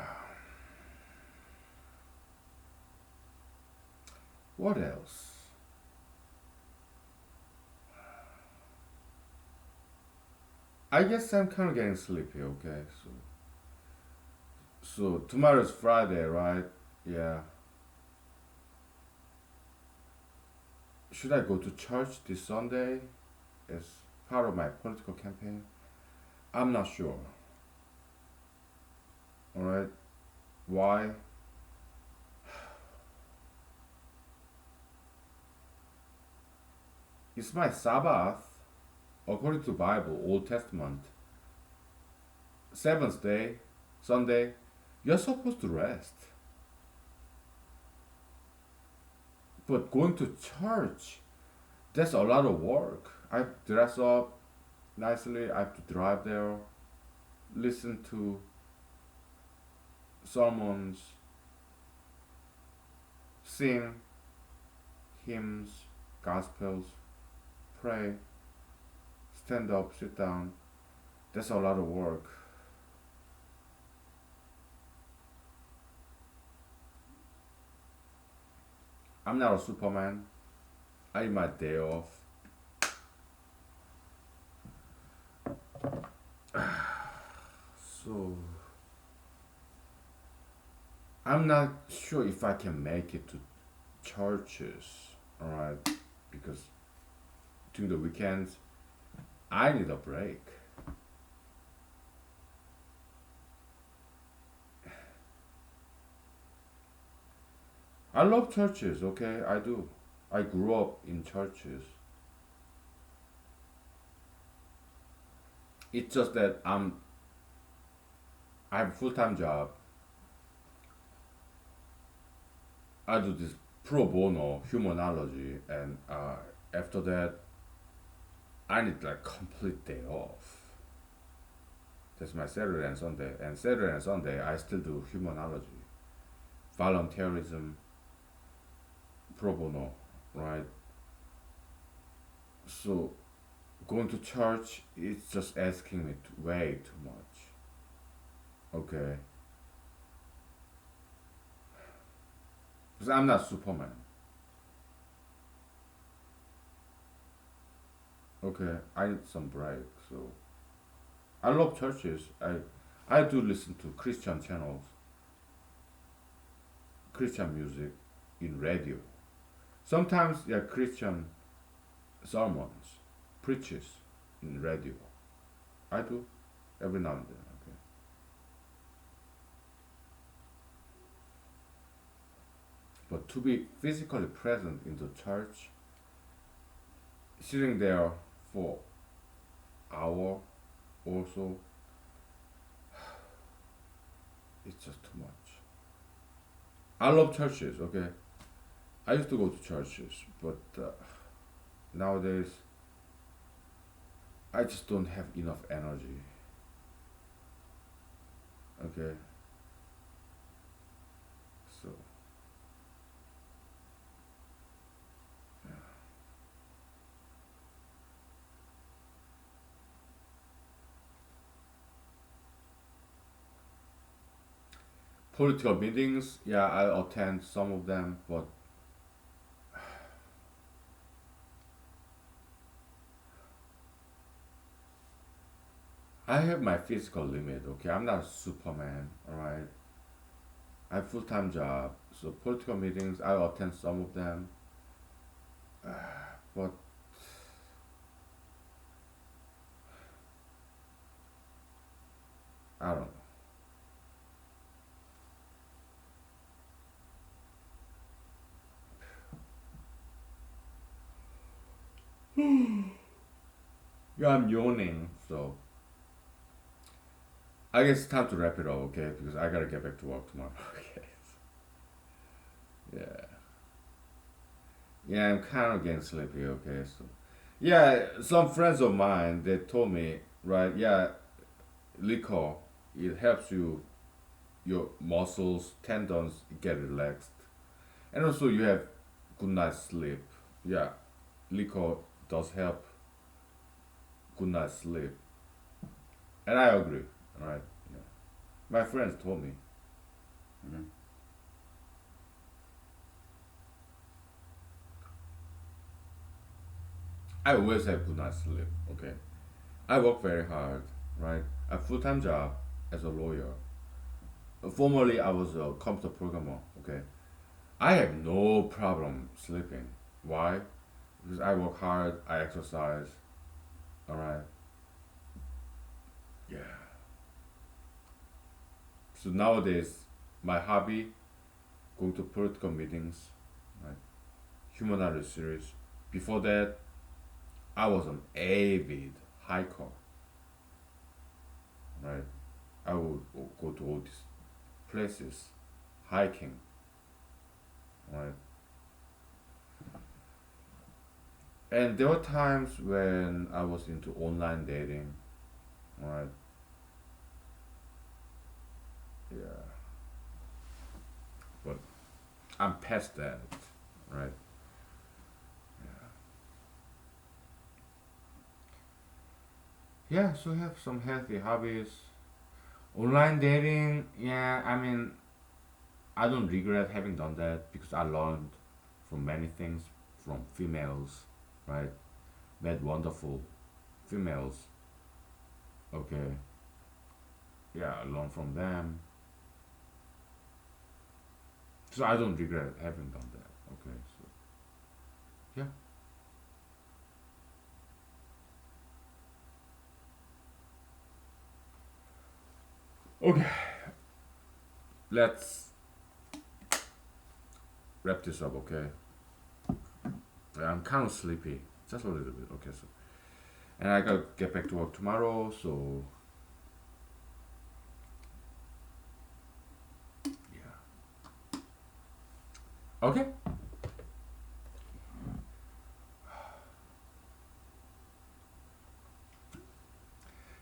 [SPEAKER 1] What else? I guess I'm kind of getting sleepy. Okay, so tomorrow's Friday, right? Yeah. Should I go to church this Sunday as part of my political campaign? I'm not sure. All right. Why? It's my Sabbath. According to Bible, Old Testament, seventh day, Sunday, you're supposed to rest. But going to church, that's a lot of work. I have to dress up nicely. I have to drive there, listen to sermons, sing hymns, gospels, pray, stand up, sit down. That's a lot of work. I'm not a Superman. I need my day off. So I'm not sure if I can make it to churches, alright? Because during the weekends, I need a break. I love churches, okay? I do. I grew up in churches. It's just that I have a full time job. I do this pro bono humanology, and after that, I need like complete day off. That's my Saturday and Sunday. And Saturday and Sunday, I still do humanology, volunteerism, pro bono, right? So going to church is just asking me way too much. Okay, because I'm not Superman. Okay, I need some break. So I love churches. I do listen to Christian channels, Christian music in radio. Sometimes yeah, Christian sermons, preaches in radio. I do every now and then. Okay, but to be physically present in the church, sitting there for hour or so, it's just too much. I love churches. Okay, I used to go to churches, but nowadays I just don't have enough energy. Okay, so political meetings, yeah, I attend some of them, but I have my physical limit. Okay, I'm not a Superman. All right, I have full time job, so political meetings I attend some of them, but I don't know. Yeah, I'm yawning, so I guess it's time to wrap it up. Okay, because I gotta get back to work tomorrow. Okay, yeah, yeah, I'm kind of getting sleepy. Okay, so yeah, some friends of mine they told me, right? Yeah, liquor it helps your muscles, tendons get relaxed, and also you have good night's sleep. Yeah, liquor does help good night's sleep, and I agree. Right? Yeah. My friends told me. Mhm. I always have good night's sleep. Okay, I work very hard, right? A full-time job as a lawyer. Formerly, I was a computer programmer. Okay, I have no problem sleeping. Why? Because I work hard, I exercise. All right. Yeah. So nowadays, my hobby going to political meetings, right? Humanology series. Before that, I was an avid hiker, right? I would go to all these places, hiking, right? And there were times when I was into online dating, right? Yeah, but I'm past that, right? Yeah, so have some healthy hobbies. Online dating, yeah, I mean, I don't regret having done that because I learned from many things from females, right? Met wonderful females, okay? Yeah, I learned from them. So I don't regret having done that, okay? So, yeah. Okay, let's wrap this up, okay? Yeah, I'm kind of sleepy, just a little bit, okay? So, and I gotta get back to work tomorrow, so yeah. Okay.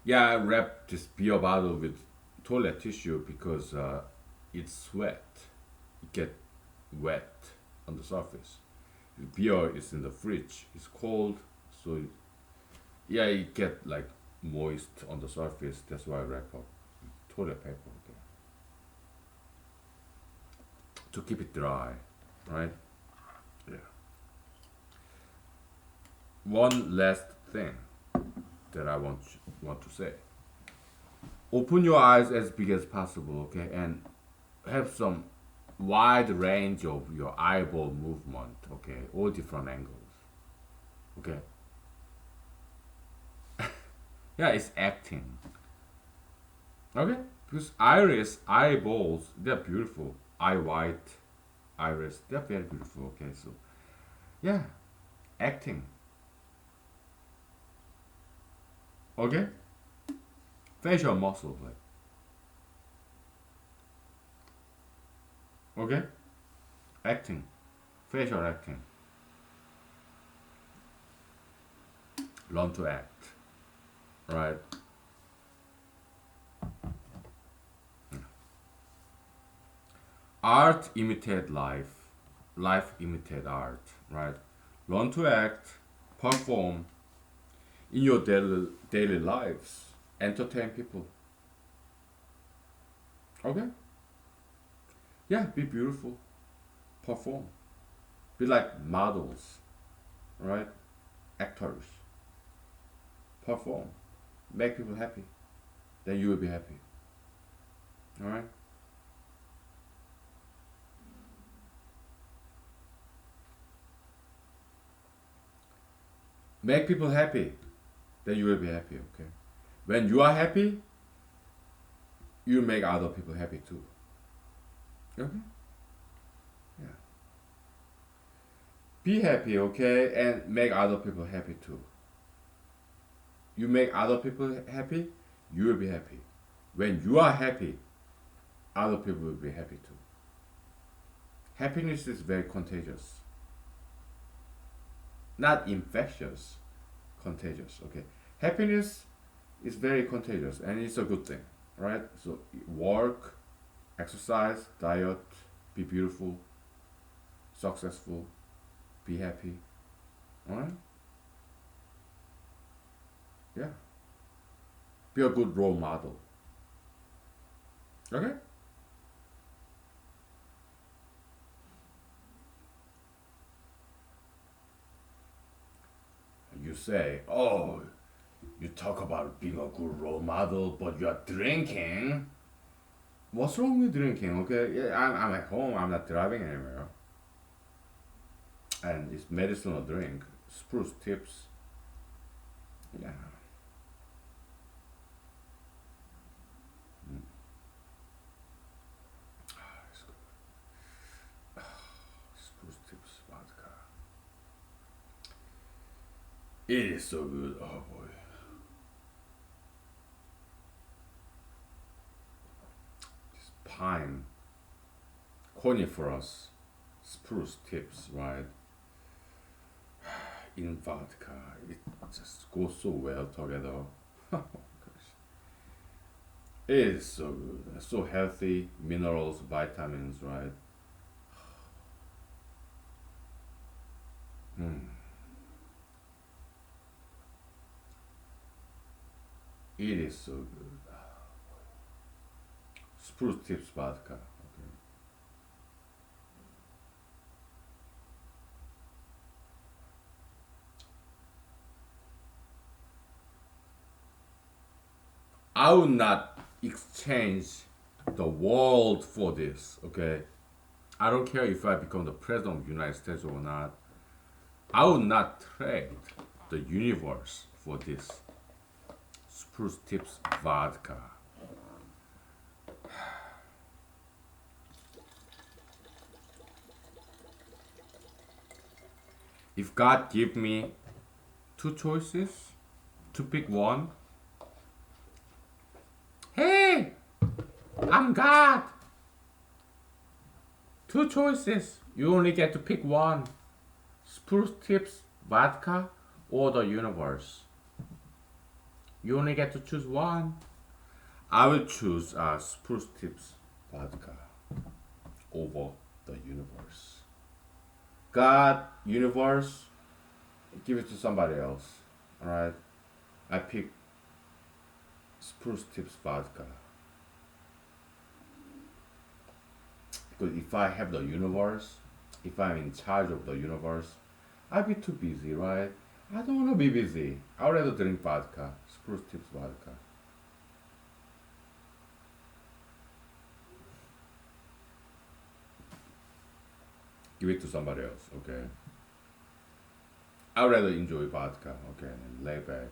[SPEAKER 1] Yeah, I wrapped this beer bottle with toilet tissue because it's wet. It get wet on the surface. The beer is in the fridge. It's cold, so yeah, it get like moist on the surface. That's why I wrap up toilet paper there to keep it dry, right? Yeah. One last thing that I want to say. Open your eyes as big as possible, okay, and have some wide range of your eyeball movement, okay, all different angles, okay. Yeah, it's acting, okay, because iris, eyeballs, they're beautiful. Eye white, iris, they're very beautiful, okay. So yeah, acting, okay. Facial muscle, like, okay, acting, facial acting, learn to act, right? Art imitate life, life imitate art, right? Learn to act, perform in your daily lives, entertain people, okay. Yeah, be beautiful, perform, be like models, right? Actors, perform, make people happy, then you will be happy, all right. Make people happy, then you will be happy, okay. When you are happy, you make other people happy too, okay. Yeah, be happy, okay, and make other people happy too. You make other people happy, you will be happy. When you are happy, other people will be happy too. Happiness is very contagious, not infectious, contagious, okay. Happiness is very contagious and it's a good thing, right? So work, exercise, diet, be beautiful, successful, be happy, all right. Yeah, be a good role model, okay. You say, oh, You talk about being a good role model, but you're drinking. What's wrong with drinking? Okay, yeah, I'm at home. I'm not driving anywhere, and it's medicinal drink. Spruce tips. Yeah, it's good. Spruce tips vodka. It is so good. Oh boy. This pine, coniferous, spruce tips, right? In vodka, it just goes so well together. Oh gosh. It is so good. So healthy, minerals, vitamins, right? Mm. It is so good. Spruce tips vodka. Okay. I would not exchange the world for this. Okay. I don't care if I become the president of the United States or not. I would not trade the universe for this. Spruce tips vodka. If God give me two choices to pick one, hey, I'm God. Two choices. You only get to pick one. Spruce tips vodka or the universe. You only get to choose one. I will choose spruce tips vodka over the universe. God, universe, give it to somebody else. Alright? I pick spruce tips vodka. Because if I have the universe, if I'm in charge of the universe, I'll be too busy, right? I don't want to be busy. I'd rather drink vodka, spruce tips vodka. Give it to somebody else, okay? I'd rather enjoy vodka, okay, and lay back.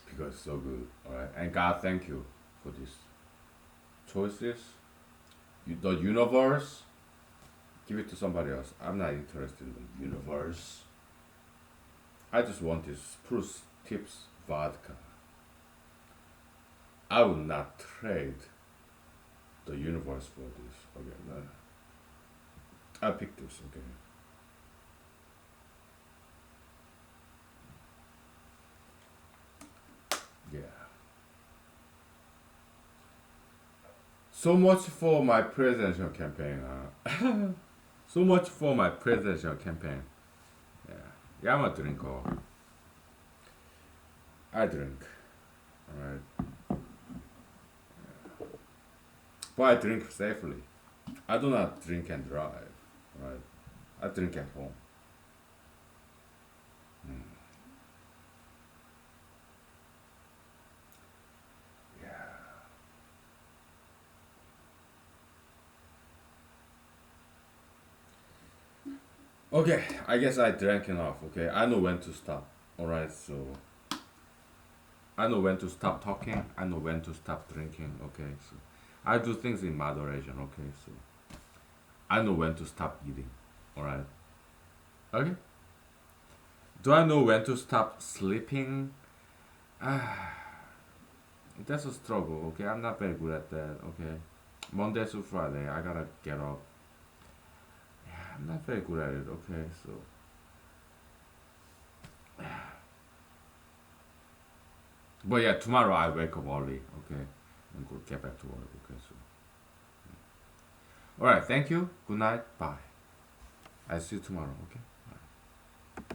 [SPEAKER 1] Because it's so good, alright? And God, thank you for these choices. The universe, give it to somebody else. I'm not interested in the universe. I just want this spruce tips vodka. I will not trade the universe for this. Okay, no. I pick this. Okay. Yeah. So much for my presidential campaign. So much for my presidential campaign. Yeah. Yeah, I'm a drinker. I drink. Alright. But I drink safely. I do not drink and drive. Right. I drink at home. Mm. Yeah. Okay, I guess I drank enough. Okay, I know when to stop. Alright, so I know when to stop talking. I know when to stop drinking. Okay, so I do things in moderation. Okay, so I know when to stop eating. Alright. Okay. Do I know when to stop sleeping? Ah, that's a struggle. Okay, I'm not very good at that. Okay, Monday to Friday, I gotta get up. I'm not very good at it. Okay, so but yeah, tomorrow I wake up early. Okay, and go get back to work. Okay, so all right. Thank you. Good night. Bye. I see you tomorrow. Okay.